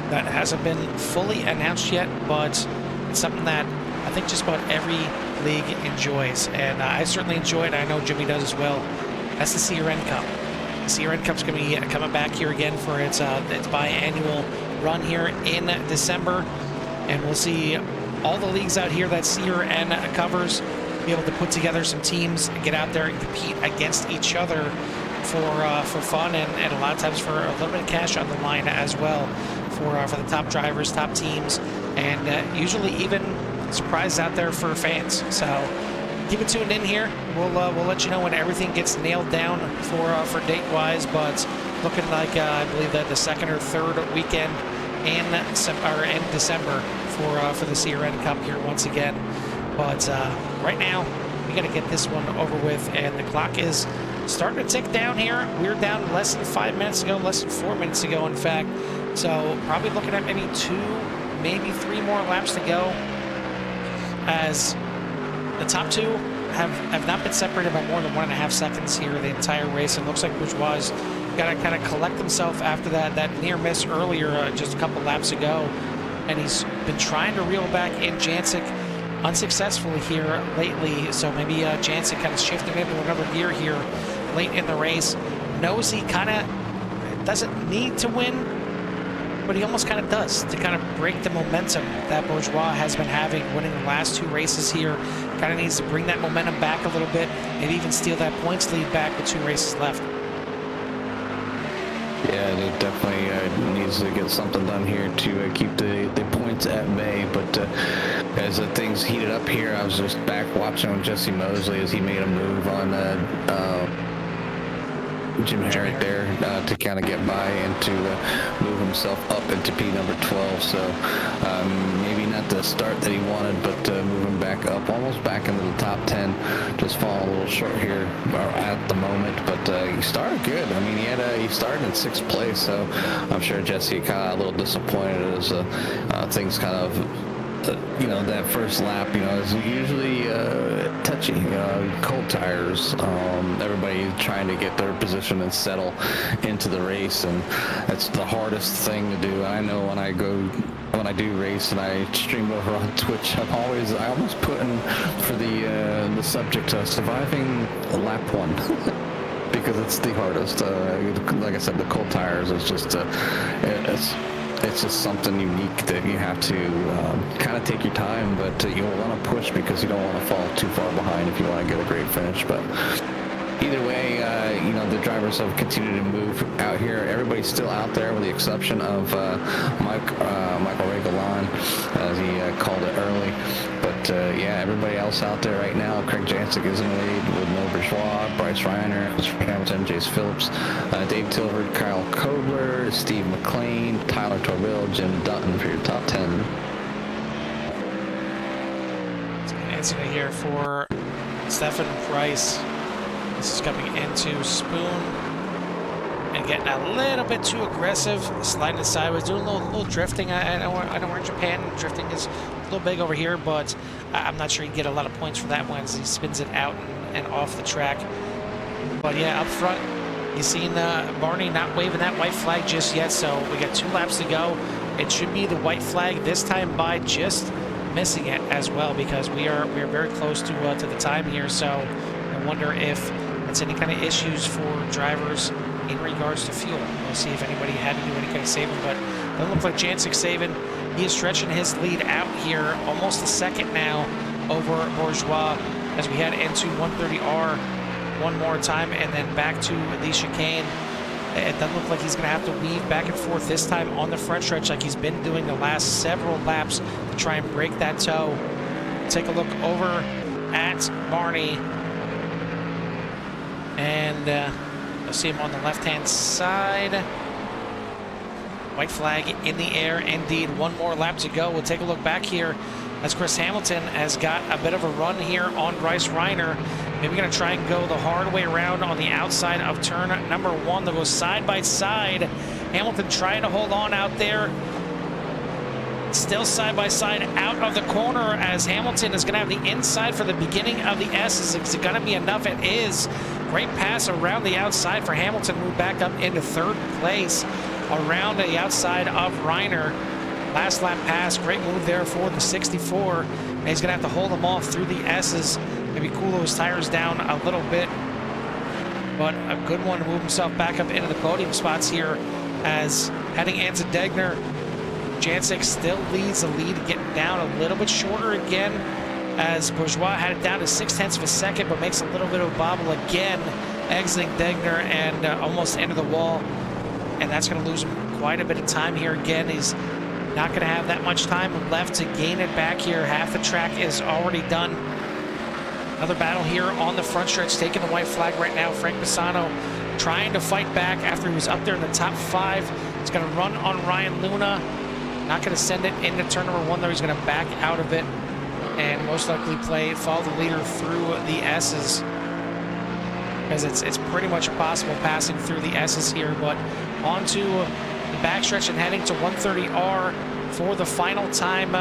that hasn't been fully announced yet, but it's something that I think just about every league enjoys, and I certainly enjoy it. I know Jimmy does as well. That's the CRN Cup. The CRN Cup's going to be coming back here again for its biannual run here in December, and we'll see all the leagues out here that CRN covers be able to put together some teams and get out there and compete against each other for fun, and a lot of times for a little bit of cash on the line as well for the top drivers, top teams, and usually even surprises out there for fans. So keep it tuned in here. We'll let you know when everything gets nailed down for date wise, but looking like I believe that the 2nd or 3rd weekend in December for the CRN Cup here once again. But right now we got to get this one over with, and the clock is starting to tick down here. We're down less than 5 minutes ago, less than 4 minutes ago, in fact. So probably looking at maybe 2, maybe 3 more laps to go, as the top 2 have not been separated by more than 1.5 seconds here the entire race. It looks like Bourgeois got to kind of collect himself after that near miss earlier, just a couple laps ago, and he's been trying to reel back in Jancic unsuccessfully here lately. So maybe Jancic kind of shifted into another gear here late in the race. Knows he kind of doesn't need to win, but he almost kind of does, to kind of break the momentum that Bourgeois has been having, winning the last 2 races here. Kind of needs to bring that momentum back a little bit, and even steal that points lead back with 2 races left. Yeah, it definitely needs to get something done here to keep the points at bay. But as things heated up here, I was just back watching Jesse Mosley as he made a move on Jim Herrick there to kind of get by and to move himself up into P number 12. So maybe not the start that he wanted, but moving back up, almost back into the top 10. Just falling a little short here at the moment, but he started good. I mean, he started in 6th place, so I'm sure Jesse kind of a little disappointed as things kind of, that first lap, is usually touchy. Cold tires. Everybody trying to get their position and settle into the race, and that's the hardest thing to do. I know when I do race and I stream over on Twitch, I almost put in for the subject surviving lap 1 because it's the hardest. Like I said, the cold tires is just it's just something unique that you have to kind of take your time, but you'll want to push because you don't want to fall too far behind if you want to get a great finish. But either way, the drivers have continued to move out here. Everybody's still out there with the exception of Michael Regalan, as he called it early. But yeah, everybody else out there right now. Craig Jancic is in the lead with Noah Bourgeois, Bryce Reiner, Hamilton, Jace Phillips, Dave Tilford, Kyle Kobler, Steve McLean, Tyler Torville, Jim Dutton for your top 10. It's an incident here for Stefan Price. This is coming into Spoon and getting a little bit too aggressive, sliding sideways, doing a little drifting. I know we're in Japan, drifting is a little big over here, but I'm not sure you get a lot of points for that one as he spins it out and off the track. But yeah, up front, you've seen Barney not waving that white flag just yet, so we got 2 laps to go. It should be the white flag this time by just missing it as well, because we are very close to the time here. So I wonder if it's any kind of issues for drivers in regards to fuel. We'll see if anybody had to do any kind of saving, but it doesn't look like Jancic's saving. He is stretching his lead out here, almost a second now over Bourgeois as we head into 130R one more time and then back to the chicane. It doesn't look like he's going to have to weave back and forth this time on the front stretch like he's been doing the last several laps to try and break that toe. Take a look over at Barney. And you'll see him on the left-hand side. White flag in the air, indeed. One more lap to go. We'll take a look back here as Chris Hamilton has got a bit of a run here on Bryce Reiner. Maybe going to try and go the hard way around on the outside of turn number 1. They'll go side by side. Hamilton trying to hold on out there. Still side by side out of the corner as Hamilton is going to have the inside for the beginning of the S. Is it going to be enough? It is. Great pass around the outside for Hamilton. Move back up into 3rd place around the outside of Reiner. Last lap pass. Great move there for the 64. And he's going to have to hold them off through the S's. Maybe cool those tires down a little bit. But a good one to move himself back up into the podium spots here as heading into Degner. Jancic still leads the lead, getting down a little bit shorter again as Bourgeois had it down to 0.6 of a second, but makes a little bit of a bobble again, exiting Degner and almost into the wall. And that's going to lose him quite a bit of time here again. He's not going to have that much time left to gain it back here. Half the track is already done. Another battle here on the front stretch, taking the white flag right now. Frank Pisano trying to fight back after he was up there in the top 5. He's going to run on Ryan Luna. Not going to send it into turn number 1, though. He's going to back out of it and most likely follow the leader through the S's, because it's pretty much impossible passing through the S's here. But onto the backstretch and heading to 130R for the final time.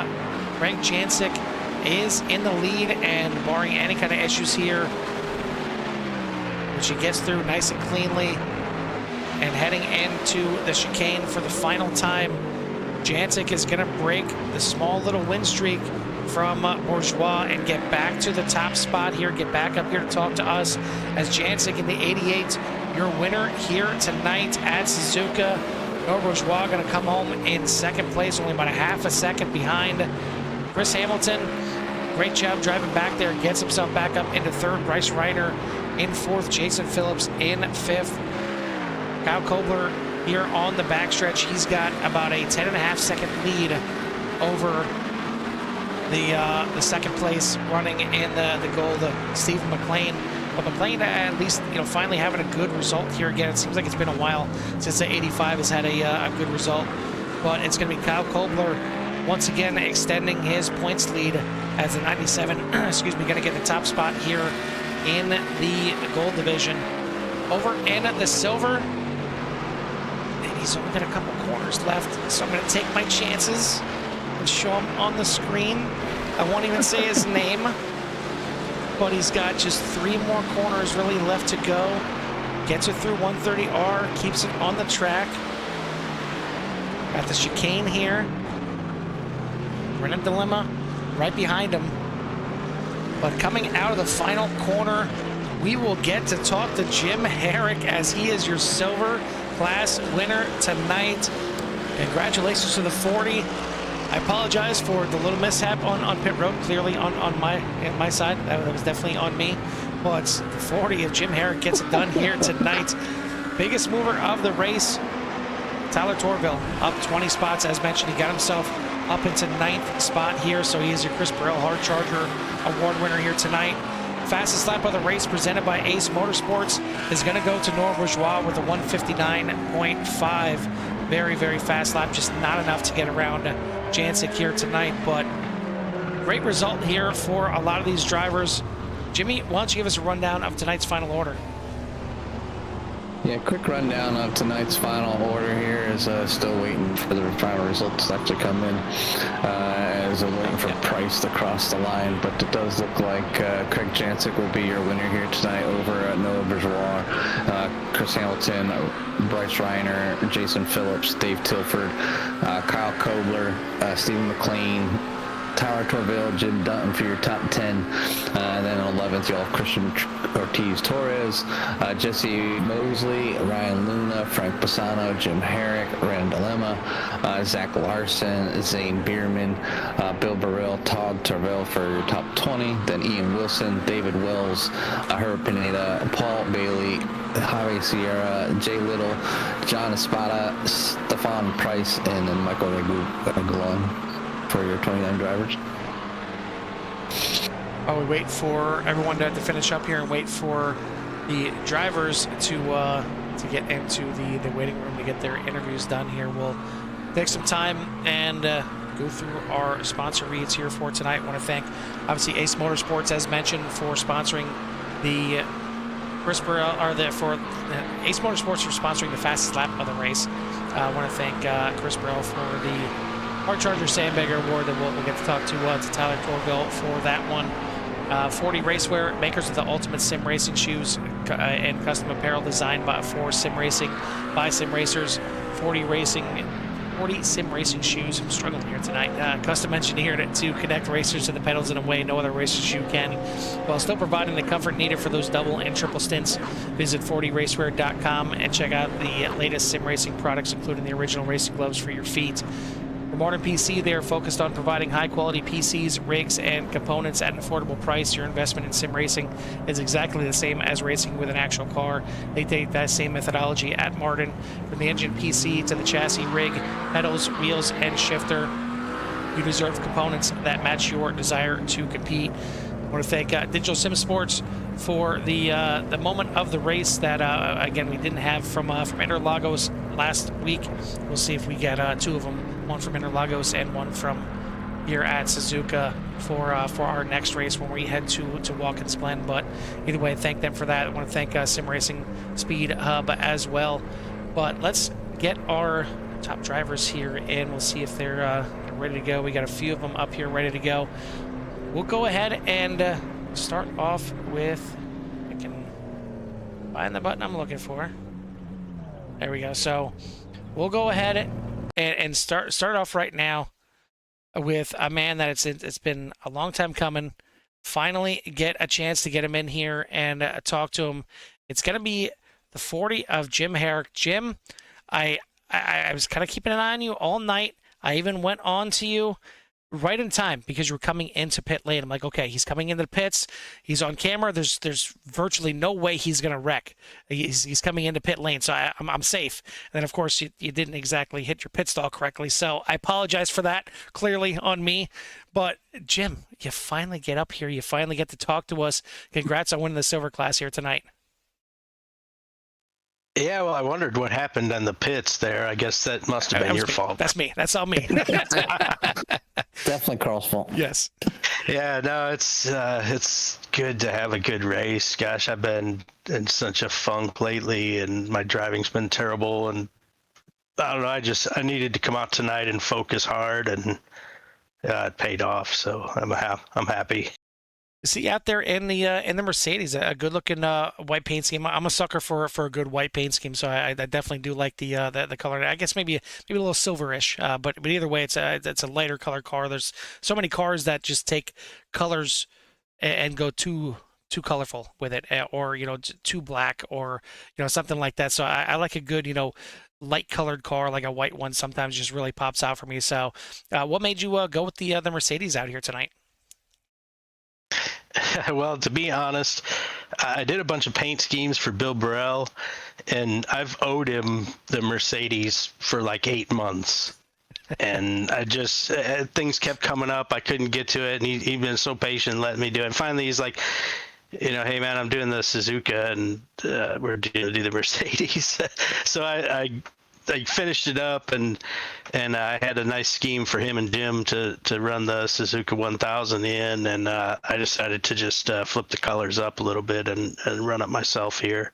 Frank Jancic is in the lead, and barring any kind of issues here, which he gets through nice and cleanly, and heading into the chicane for the final time. Jancic is going to break the small little win streak from Bourgeois and get back to the top spot here, get back up here to talk to us as Jancic in the 88, your winner here tonight at Suzuka. Noah Bourgeois going to come home in 2nd place, only about a half a second behind Chris Hamilton. Great job driving back there, gets himself back up into 3rd. Bryce Reiner in 4th, Jason Phillips in 5th. Kyle Kobler here on the backstretch. He's got about a 10.5 second lead over the 2nd place running in the gold, Steve McLean. But McLaren at least, finally having a good result here again. It seems like it's been a while since the 85 has had a good result. But it's going to be Kyle Kobler once again extending his points lead as the 97, excuse me, going to get the top spot here in the gold division. Over in the silver, and he's only got a couple corners left, so I'm going to take my chances and show him on the screen. I won't even say his name, but he's got just 3 more corners really left to go. Gets it through 130R, keeps it on the track. Got the chicane here. We're in a dilemma right behind him. But coming out of the final corner, we will get to talk to Jim Herrick as he is your silver class winner tonight. Congratulations to the 40. I apologize for the little mishap on pit road, clearly on my side. That was definitely on me. But the 40 of Jim Herrick gets it done here tonight. Biggest mover of the race, Tyler Torville, up 20 spots. As mentioned, he got himself up into 9th spot here, so he is your Chris Burrell Hard Charger Award winner here tonight. Fastest lap of the race presented by Ace Motorsports is going to go to Noah Bourgeois with a 159.5. Very, very fast lap, just not enough to get around Jancic here tonight, but great result here for a lot of these drivers. Jimmy, why don't you give us a rundown of tonight's final order? Yeah, quick rundown of tonight's final order here is still waiting for the final results to actually come in as we're waiting for Price to cross the line, but it does look like Craig Jancic will be your winner here tonight over Noah Bourgeois, Chris Hamilton, Bryce Reiner, Jason Phillips, Dave Tilford, Kyle Kobler, Stephen McLean, Tyler Torville, Jim Dutton for your top 10. And then on 11th, you'll have Christian Ortiz-Torres, Jesse Mosley, Ryan Luna, Frank Bassano, Jim Herrick, Randall Dilemma, Zach Larson, Zane Bierman, Bill Burrell, Todd Torville for your top 20. Then Ian Wilson, David Wells, Herb Pineda, Paul Bailey, Javi Sierra, Jay Little, John Espada, Stefan Price, and then Michael Regulon for your 29 drivers. While we wait for everyone to finish up here and wait for the drivers to get into the waiting room to get their interviews done here, we'll take some time and go through our sponsor reads here for tonight. I want to thank, obviously, Ace Motorsports, as mentioned, for sponsoring the Ace Motorsports for sponsoring the fastest lap of the race. I want to thank Chris Burrell for the Hard Charger Sandbagger Award that we'll get to talk to Tyler Torville for that one. 40 Racewear, makers of the ultimate sim racing shoes and custom apparel designed for sim racing by sim racers. 40 sim racing shoes. I'm struggling here tonight. Custom engineered to connect racers to the pedals in a way no other racer shoe can, while still providing the comfort needed for those double and triple stints. Visit 40racewear.com and check out the latest sim racing products, including the original racing gloves for your feet. For Modern PC, they are focused on providing high-quality PCs, rigs, and components at an affordable price. Your investment in sim racing is exactly the same as racing with an actual car. They take that same methodology at Martin. From the engine PC to the chassis, rig, pedals, wheels, and shifter, you deserve components that match your desire to compete. I want to thank Digital Sim Sports for the moment of the race that, again, we didn't have from Interlagos last week. We'll see if we get 2 of them, one from Interlagos and one from here at Suzuka for our next race when we head to Watkins Glen. But either way, thank them for that. I want to thank Sim Racing Speed Hub as well. But let's get our top drivers here and we'll see if they're ready to go. We got a few of them up here ready to go. We'll go ahead and start off with, I can find the button I'm looking for. There we go. So we'll go ahead and start off right now with a man that it's been a long time coming. Finally get a chance to get him in here and talk to him. It's going to be the 40 of Jim Herrick. Jim, I was kind of keeping an eye on you all night. I even went on to you right in time because you were coming into pit lane. I'm like, okay, he's coming into the pits. He's on camera. There's virtually no way he's going to wreck. He's coming into pit lane, so I'm safe. And then, of course, you didn't exactly hit your pit stall correctly, so I apologize for that, clearly on me. But, Jim, you finally get up here. You finally get to talk to us. Congrats on winning the silver class here tonight. Yeah, well, I wondered what happened in the pits there. I guess that must have been your fault. That's me. That's all me. Definitely Carl's fault. Yes. Yeah, no, it's good to have a good race. Gosh, I've been in such a funk lately, and my driving's been terrible. And I don't know. I needed to come out tonight and focus hard, and it paid off. So I'm happy. See out there in the Mercedes, a good-looking white paint scheme. I'm a sucker for a good white paint scheme, so I definitely do like the color. I guess maybe a little silverish, but either way, it's a lighter color car. There's so many cars that just take colors and go too colorful with it, or too black, or something like that. So I like a good light colored car, like a white one. Sometimes just really pops out for me. So what made you go with the Mercedes out here tonight? Well, to be honest, I did a bunch of paint schemes for Bill Burrell, and I've owed him the Mercedes for like 8 months. And I just, things kept coming up. I couldn't get to it, and he'd been so patient letting me do it. And finally, he's like, hey, man, I'm doing the Suzuka, and we're going to do the Mercedes. So I finished it up, and I had a nice scheme for him and Jim to run the Suzuka 1000 in, and I decided to just flip the colors up a little bit and run it myself here.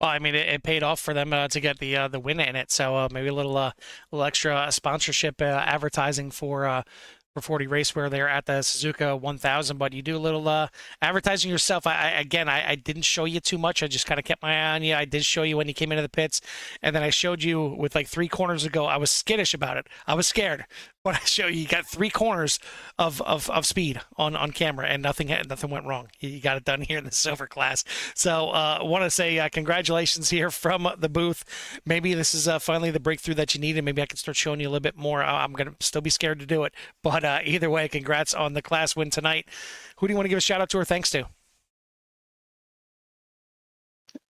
Well, I mean, it paid off for them to get the win in it, so maybe a little extra sponsorship advertising for 40 Racewear there at the Suzuka 1000, but you do a little advertising yourself. I didn't show you too much. I just kind of kept my eye on you. I did show you when you came into the pits, and then I showed you with like 3 corners ago. I was skittish about it. I was scared, but I show you got 3 corners of speed on camera, and nothing went wrong. You got it done here in the silver class. So I want to say congratulations here from the booth. Maybe this is finally the breakthrough that you needed. Maybe I can start showing you a little bit more. I'm going to still be scared to do it, but either way, congrats on the class win tonight. Who do you want to give a shout out to or thanks to?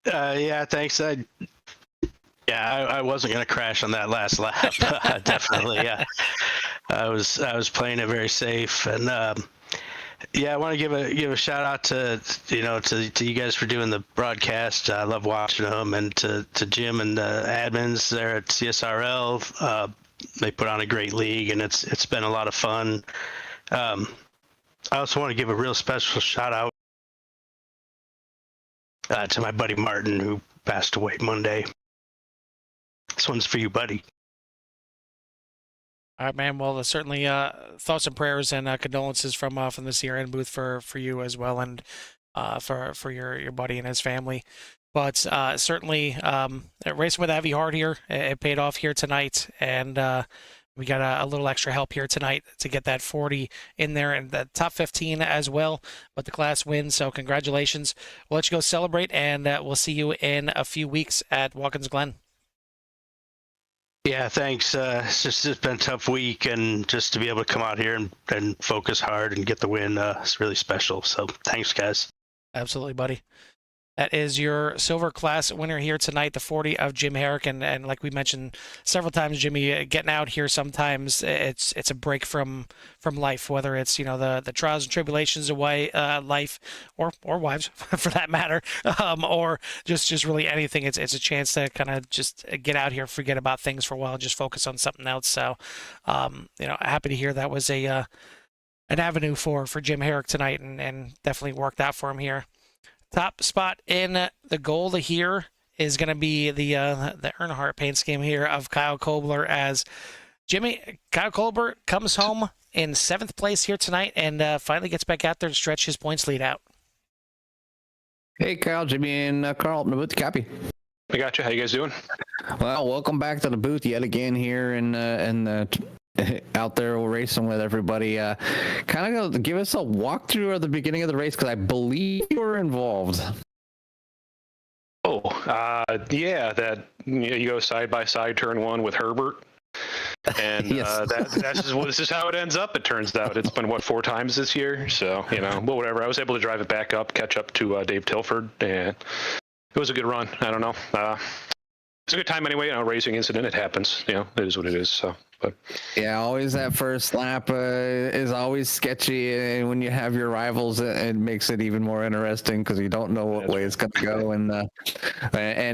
Yeah, thanks. I wasn't going to crash on that last lap. Definitely, yeah. I was playing it very safe, and I want to give a shout out to you guys for doing the broadcast. I love watching them, and to Jim and the admins there at CSRL. They put on a great league, and it's been a lot of fun. I also want to give a real special shout out to my buddy Martin, who passed away Monday. This one's for you, buddy. All right, man. Well, certainly thoughts and prayers and condolences from the CRN booth for you as well, and for your buddy and his family. But certainly racing with a heavy heart here. It paid off here tonight, and we got a little extra help here tonight to get that 40 in there and the top 15 as well. But the class wins, so congratulations. We'll let you go celebrate, and we'll see you in a few weeks at Watkins Glen. Yeah, thanks. It's been a tough week, and just to be able to come out here and focus hard and get the win is really special. So thanks, guys. Absolutely, buddy. That is your silver class winner here tonight, the 40 of Jim Herrick. And like we mentioned several times, Jimmy, getting out here sometimes it's a break from life, whether it's the trials and tribulations of life, or wives for that matter, or just really anything. It's a chance to kind of just get out here, forget about things for a while, and just focus on something else. So happy to hear that was an avenue for Jim Herrick tonight, and definitely worked out for him here. Top spot in the gold here is going to be the Earnhardt paint scheme here of Kyle Kobler, as Kyle Kobler comes home in 7th place here tonight, and finally gets back out there to stretch his points lead out. Hey, Kyle, Jimmy, and Carl up in the booth. Copy. I got you. How you guys doing? Well, welcome back to the booth yet again here and out there racing with everybody. Kind of give us a walkthrough at the beginning of the race, because I believe you were involved. Yeah, that you go side by side turn 1 with Herbert. And Yes. this is how it ends up. It turns out it's been 4 times this year. So but whatever. I was able to drive it back up, catch up to Dave Tilford, and it was a good run. I don't know. It's a good time anyway. Racing incident, it happens. It is what it is. So, but Yeah, always that first lap is always sketchy, and when you have your rivals, it makes it even more interesting because you don't know what way it's going to go. And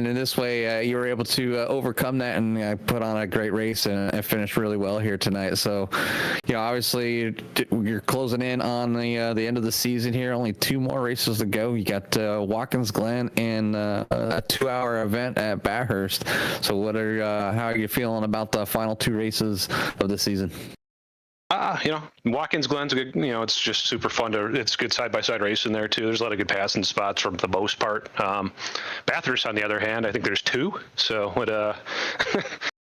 in this way, you were able to overcome that and put on a great race and finish really well here tonight. So, obviously you're closing in on the end of the season here. Only 2 more races to go. You got Watkins Glen and a 2-hour event at Bathurst. So, how are you feeling about the final 2 races of the season? Watkins Glen's good. It's just super fun it's good side-by-side racing there too. There's a lot of good passing spots for the most part. Bathurst, on the other hand, I think there's 2. So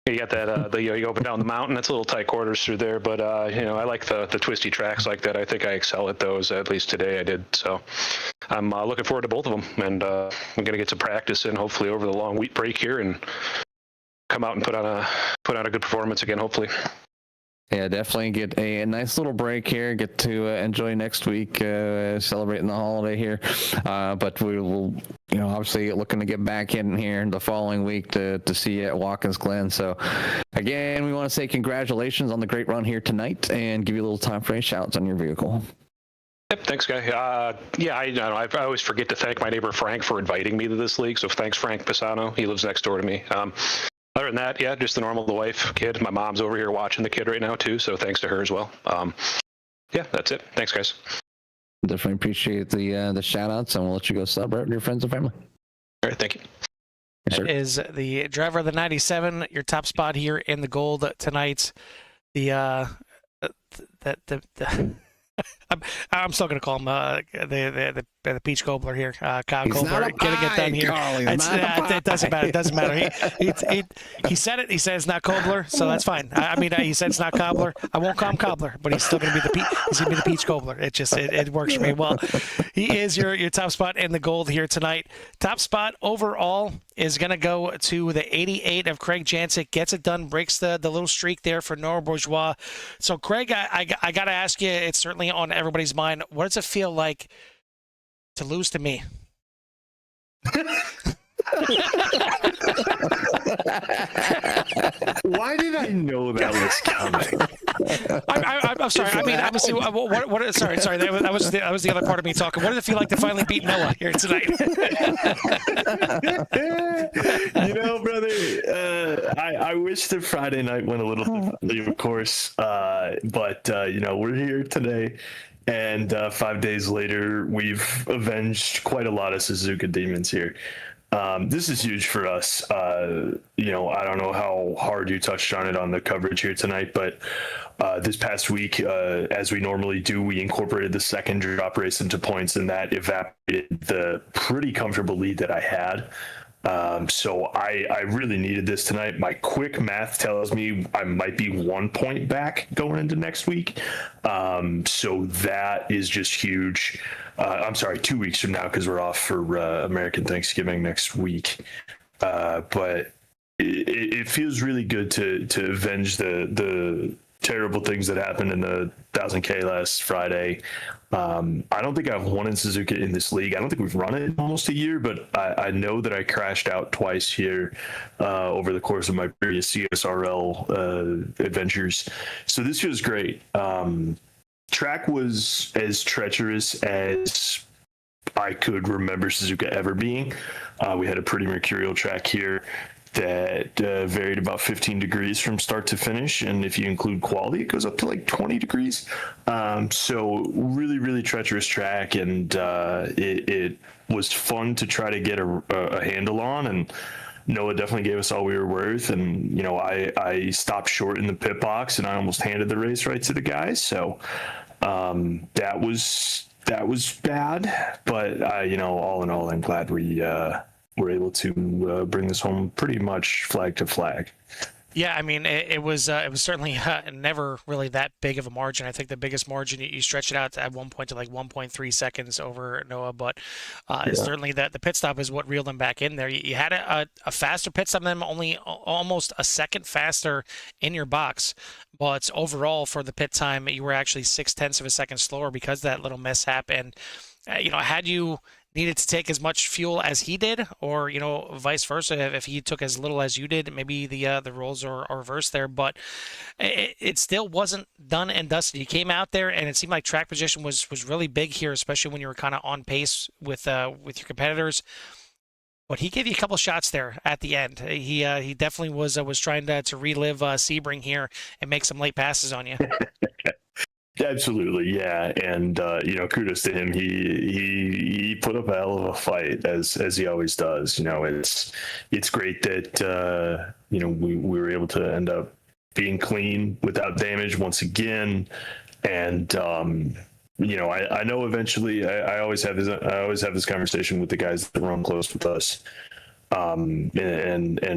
you got that, you go up and down the mountain. It's a little tight quarters through there, but I like the twisty tracks like that. I think I excel at those. At least today I did. So I'm looking forward to both of them, and I'm gonna get some practice in hopefully over the long week break here and come out and put on a good performance again, hopefully. Yeah, definitely get a nice little break here. Get to enjoy next week, celebrating the holiday here. But we will, obviously looking to get back in here the following week to see you at Watkins Glen. So, again, we want to say congratulations on the great run here tonight and give you a little time for any shouts on your vehicle. Yep, thanks, guy. I always forget to thank my neighbor Frank for inviting me to this league. So thanks, Frank Pisano. He lives next door to me. Other than that, just the normal, the wife, kid. My mom's over here watching the kid right now too, so thanks to her as well. That's it. Thanks, guys. Definitely appreciate the shout outs, and we'll let you go celebrate with your friends and family. All right, thank you. Yes, sir. Is the driver of the 97 your top spot here in the gold tonight? I'm still gonna call him the peach cobbler here, Kyle Cobbler. Getting it done here. It doesn't matter. It doesn't matter. He said it. He said it's not cobbler, so that's fine. He said it's not cobbler. I won't call him cobbler, but he's still gonna be the peach cobbler. It works for me. Well, he is your top spot in the gold here tonight. Top spot overall is gonna go to the 88 of Craig Jancic. Gets it done, breaks the little streak there for Nora Bourgeois. So Craig, I gotta ask you. It's certainly on everybody's mind. What does it feel like to lose to me? Why did I know that was coming? I'm sorry. Obviously, sorry. That was the other part of me talking. What does it feel like to finally beat Noah here tonight? Brother, I wish the Friday night went a little differently, of course. But we're here today. And 5 days later, we've avenged quite a lot of Suzuka demons here. This is huge for us. I don't know how hard you touched on it on the coverage here tonight, but this past week, as we normally do, we incorporated the second drop race into points, and that evaporated the pretty comfortable lead that I had. So I really needed this tonight. My quick math tells me I might be 1 point back going into next week. So that is just huge. I'm sorry, 2 weeks from now, because we're off for American Thanksgiving next week. But it feels really good to avenge the terrible things that happened in the 1000K last Friday. I don't think I've won in Suzuka in this league. I don't think we've run it in almost a year, but I know that I crashed out twice here over the course of my previous CSRL adventures. So this feels great. Track was as treacherous as I could remember Suzuka ever being. We had a pretty mercurial track here that varied about 15 degrees from start to finish, and if you include quality, it goes up to like 20 degrees. So really, really treacherous track, and it was fun to try to get a handle on, and Noah definitely gave us all we were worth. And I stopped short in the pit box, and I almost handed the race right to the guys. So that was bad, but all in all, I'm glad we were able to bring this home pretty much flag to flag. Yeah, I mean, it was certainly never really that big of a margin. I think the biggest margin you stretched it out at one point to like 1.3 seconds over Noah, but certainly the pit stop is what reeled him back in there. You had a faster pit stop than him, only almost a second faster in your box, but overall for the pit time, you were actually 0.6 of a second slower because of that little mishap. And had you needed to take as much fuel as he did, or vice versa, if he took as little as you did, maybe the roles are reversed there. But it still wasn't done and dusted. You came out there, and it seemed like track position was really big here, especially when you were kind of on pace with your competitors. But he gave you a couple shots there at the end. He definitely was trying to relive Sebring here and make some late passes on you. Absolutely, yeah, and kudos to him. He put up a hell of a fight as he always does. It's great that we were able to end up being clean without damage once again, and I know eventually I always have this conversation with the guys that run close with us. And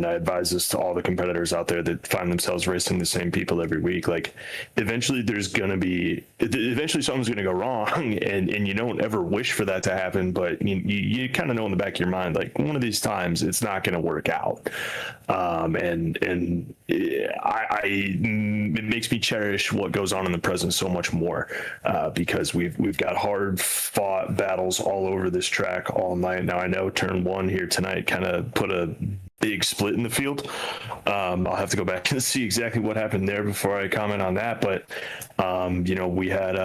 I advise this to all the competitors out there that find themselves racing the same people every week. Like, eventually something's going to go wrong, and you don't ever wish for that to happen, but you kind of know in the back of your mind, like, one of these times it's not going to work out. It makes me cherish what goes on in the present so much more, because we've got hard fought battles all over this track all night. Now I know turn one here tonight kind of put a big split in the field. I'll have to go back and see exactly what happened there before I comment on that. But we had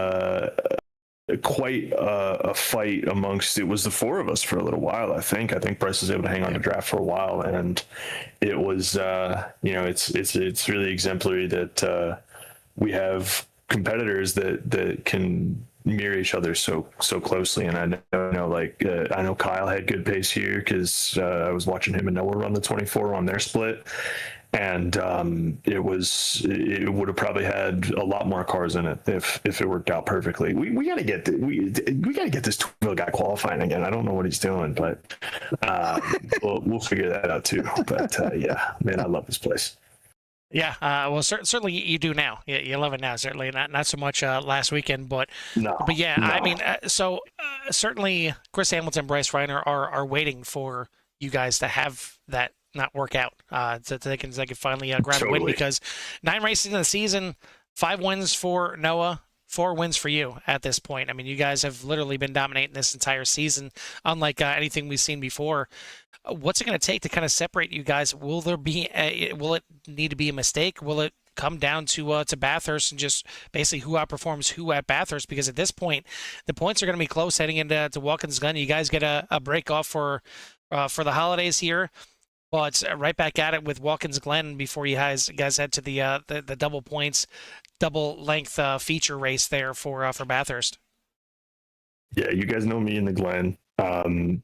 quite a fight amongst, it was the four of us for a little while. I think Bryce was able to hang on to draft for a while, and it was it's really exemplary that we have competitors that can mirror each other so closely. And I know Kyle had good pace here because I was watching him and Noah run the 24 on their split, and it would have probably had a lot more cars in it if it worked out perfectly. We got to get this Twinville guy qualifying again. I don't know what he's doing, but we'll figure that out too. But yeah, man, I love this place. Yeah, well, certainly you do now. You love it now. Certainly not so much last weekend, but yeah, no. I mean, certainly Chris Hamilton, Bryce Reiner are waiting for you guys to have that not work out, so they can finally grab a win, because 9 races in the season, 5 wins for Noah, 4 wins for you at this point. I mean, you guys have literally been dominating this entire season, unlike anything we've seen before. What's it going to take to kind of separate you guys? Will it need to be a mistake? Will it come down to Bathurst and just basically who outperforms who at Bathurst? Because at this point, the points are going to be close heading into Watkins Glen. You guys get a break off for the holidays here, but right back at it with Watkins Glen before you guys head to the double points, double length feature race there for Bathurst. Yeah, you guys know me in the Glen. I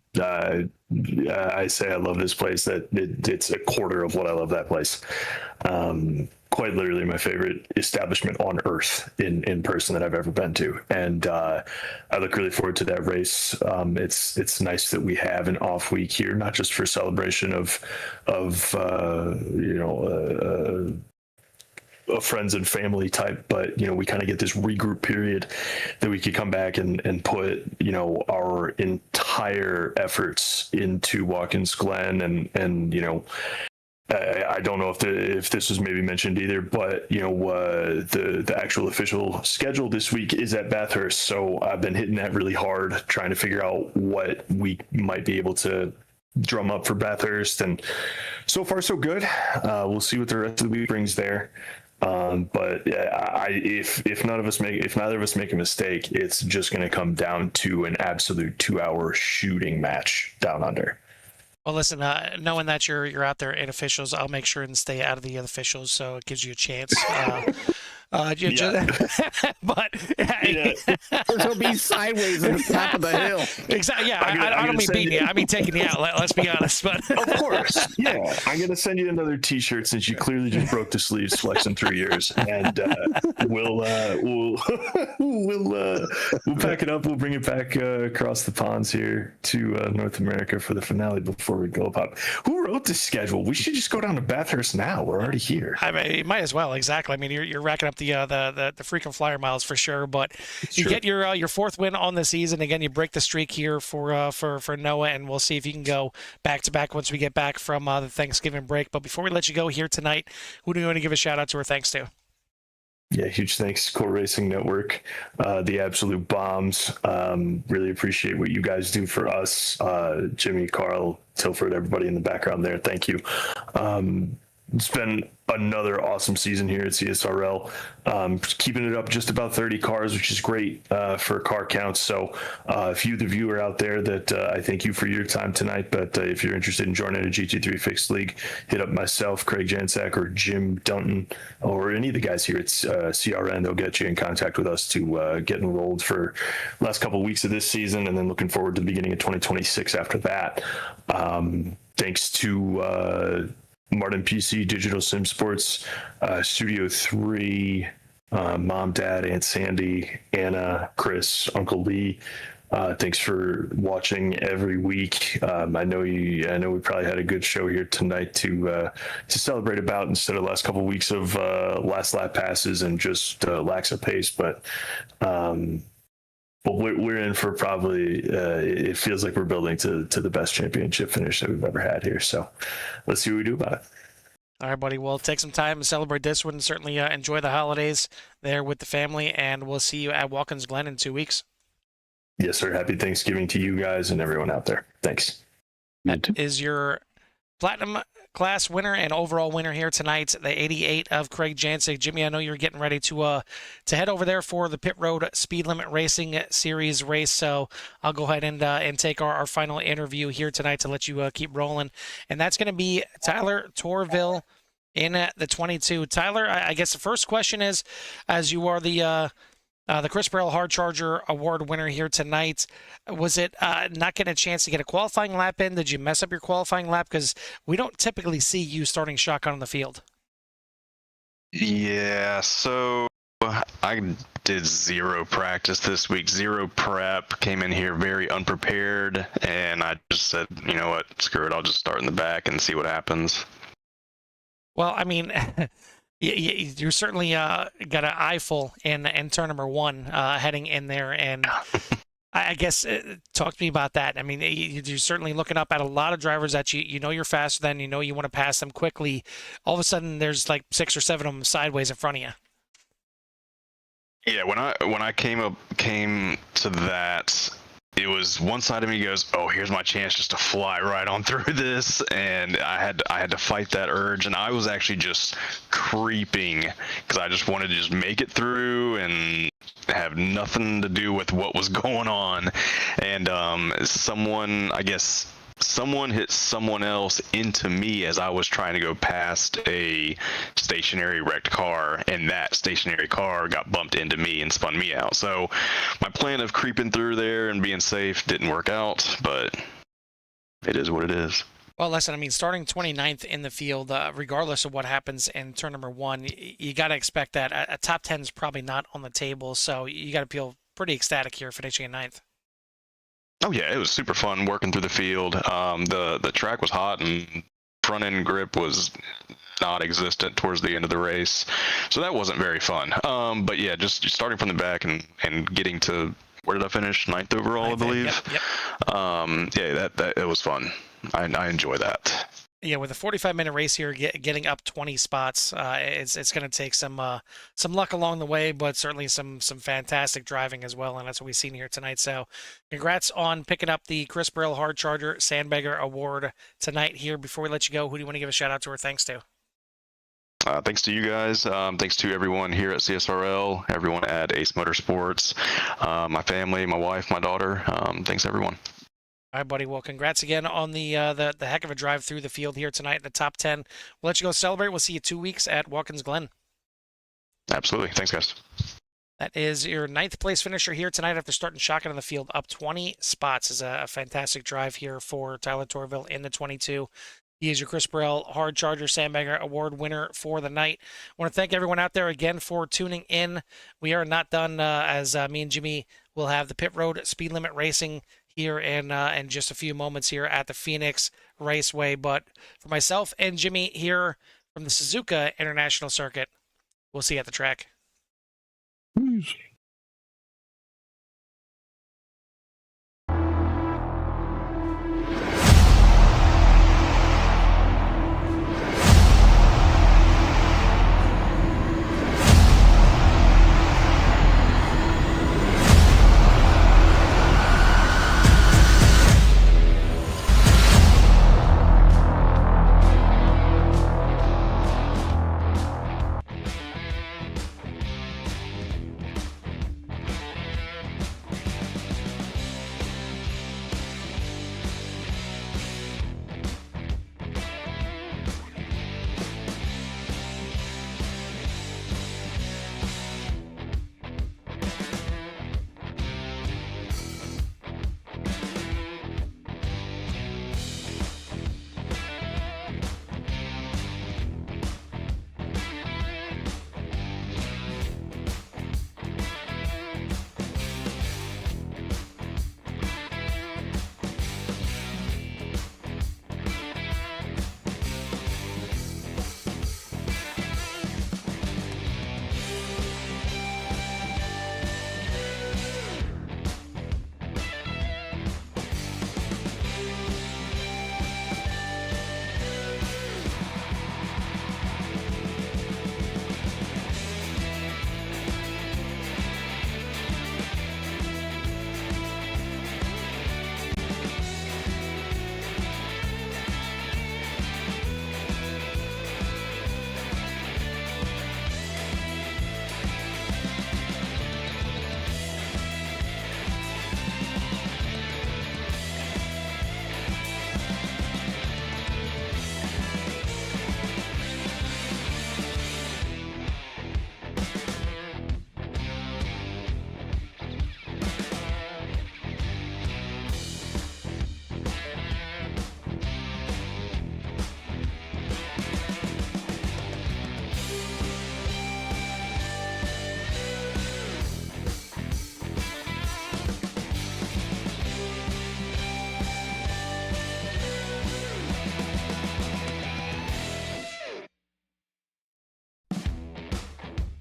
say I love this place, that it's a quarter of what I love that place. Quite literally my favorite establishment on earth in person that I've ever been to. And I look really forward to that race. It's nice that we have an off week here, not just for celebration of a friends and family type, but we kind of get this regroup period that we could come back and put our entire efforts into Watkins Glen, and I don't know if this was maybe mentioned either, but the actual official schedule this week is at Bathurst, so I've been hitting that really hard, trying to figure out what we might be able to drum up for Bathurst, and so far so good. We'll see what the rest of the week brings there. But if neither of us make a mistake, it's just going to come down to an absolute 2-hour shooting match down under. Well, listen, knowing that you're out there in officials, I'll make sure and stay out of the officials, so it gives you a chance. But Yeah. He'll be sideways at the top of the hill. exactly. Yeah, I'm I don't gonna mean send beating you- you. I mean taking you out. Let's be honest. But Of course, yeah. I'm gonna send you another T-shirt since you clearly just broke the sleeves flex in 3 years, and we'll pack it up. We'll bring it back across the ponds here to North America for the finale before we go up. Who wrote the schedule? We should just go down to Bathurst now. We're already here. I mean, you might as well. Exactly. I mean, you're racking up the frequent flyer miles for sure. But you get your fourth win on the season. Again, you break the streak here for Noah, and we'll see if you can go back to back once we get back from the Thanksgiving break. But before we let you go here tonight, who do you want to give a shout out to or thanks to? Yeah, huge thanks, Core Racing Network, the absolute bombs. Really appreciate what you guys do for us. Jimmy, Carl, Tilford, everybody in the background there. Thank you. It's been another awesome season here at CSRL. Keeping it up just about 30 cars, which is great for car counts. So if you, the viewer out there, that I thank you for your time tonight. But if you're interested in joining a GT3 Fixed League, hit up myself, Craig Jansak, or Jim Dunton, or any of the guys here at CRN. They'll get you in contact with us to get enrolled for the last couple of weeks of this season, and then looking forward to the beginning of 2026 after that. Thanks to Martin PC, Digital Sim Sports, Studio 3, Mom, Dad, Aunt Sandy, Anna, Chris, Uncle Lee. Thanks for watching every week. I know we probably had a good show here tonight to celebrate about instead of the last couple of weeks of last lap passes and just lacks of pace. But we're in for probably, it feels like we're building to the best championship finish that we've ever had here. So let's see what we do about it. All right, buddy. Well, take some time to celebrate this one. Certainly enjoy the holidays there with the family, and we'll see you at Watkins Glen in 2 weeks. Yes, sir. Happy Thanksgiving to you guys and everyone out there. Thanks. That is your Platinum Class winner and overall winner here tonight, the 88 of Craig Jansick. Jimmy, I know you're getting ready to head over there for the Pit Road Speed Limit Racing Series race, so I'll go ahead and take our final interview here tonight to let you keep rolling, and that's going to be Tyler Torville in the 22. Tyler, I guess the first question is, as you are the Chris Burrell Hard Charger Award winner here tonight, was it not getting a chance to get a qualifying lap in? Did you mess up your qualifying lap? Because we don't typically see you starting shotgun on the field. Yeah, so I did zero practice this week, zero prep, came in here very unprepared, and I just said, you know what, screw it, I'll just start in the back and see what happens. Well, I mean, you certainly got an eyeful in turn number one heading in there, and I guess talk to me about that. I mean, you're certainly looking up at a lot of drivers that you know you're faster than, you know you want to pass them quickly. All of a sudden, there's like 6 or 7 of them sideways in front of you. Yeah, when I came to that, it was one side of me goes, oh, here's my chance just to fly right on through this, and I had to fight that urge, and I was actually just creeping because I just wanted to just make it through and have nothing to do with what was going on. And someone hit someone else into me as I was trying to go past a stationary wrecked car, and that stationary car got bumped into me and spun me out. So my plan of creeping through there and being safe didn't work out, but it is what it is. Well, listen, I mean, starting 29th in the field, regardless of what happens in turn number one, you got to expect that a top 10 is probably not on the table, so you got to feel pretty ecstatic here finishing in 9th. Oh yeah, it was super fun working through the field. The track was hot and front end grip was non-existent towards the end of the race, so that wasn't very fun. But yeah, just starting from the back and getting to, where did I finish? 9th overall, I believe. Yep. Yeah, that it was fun. I enjoy that. Yeah, with a 45-minute race here, getting up 20 spots, it's going to take some luck along the way, but certainly some fantastic driving as well, and that's what we've seen here tonight. So, congrats on picking up the Chris Burrell Hard Charger Sandbagger Award tonight. Here, before we let you go, who do you want to give a shout out to or thanks to? Thanks to you guys. Thanks to everyone here at CSRL, everyone at Ace Motorsports, my family, my wife, my daughter. Thanks everyone. All right, buddy. Well, congrats again on the heck of a drive through the field here tonight in the top 10. We'll let you go celebrate. We'll see you 2 weeks at Watkins Glen. Absolutely. Thanks, guys. That is your 9th place finisher here tonight after starting shotgun in the field, up 20 spots. Is a fantastic drive here for Tyler Torville in the 22. He is your Chris Burrell Hard Charger Sandbagger Award winner for the night. I want to thank everyone out there again for tuning in. We are not done as me and Jimmy will have the Pit Road Speed Limit Racing here in just a few moments here at the Phoenix Raceway. But for myself and Jimmy here from the Suzuka International Circuit, we'll see you at the track. Peace.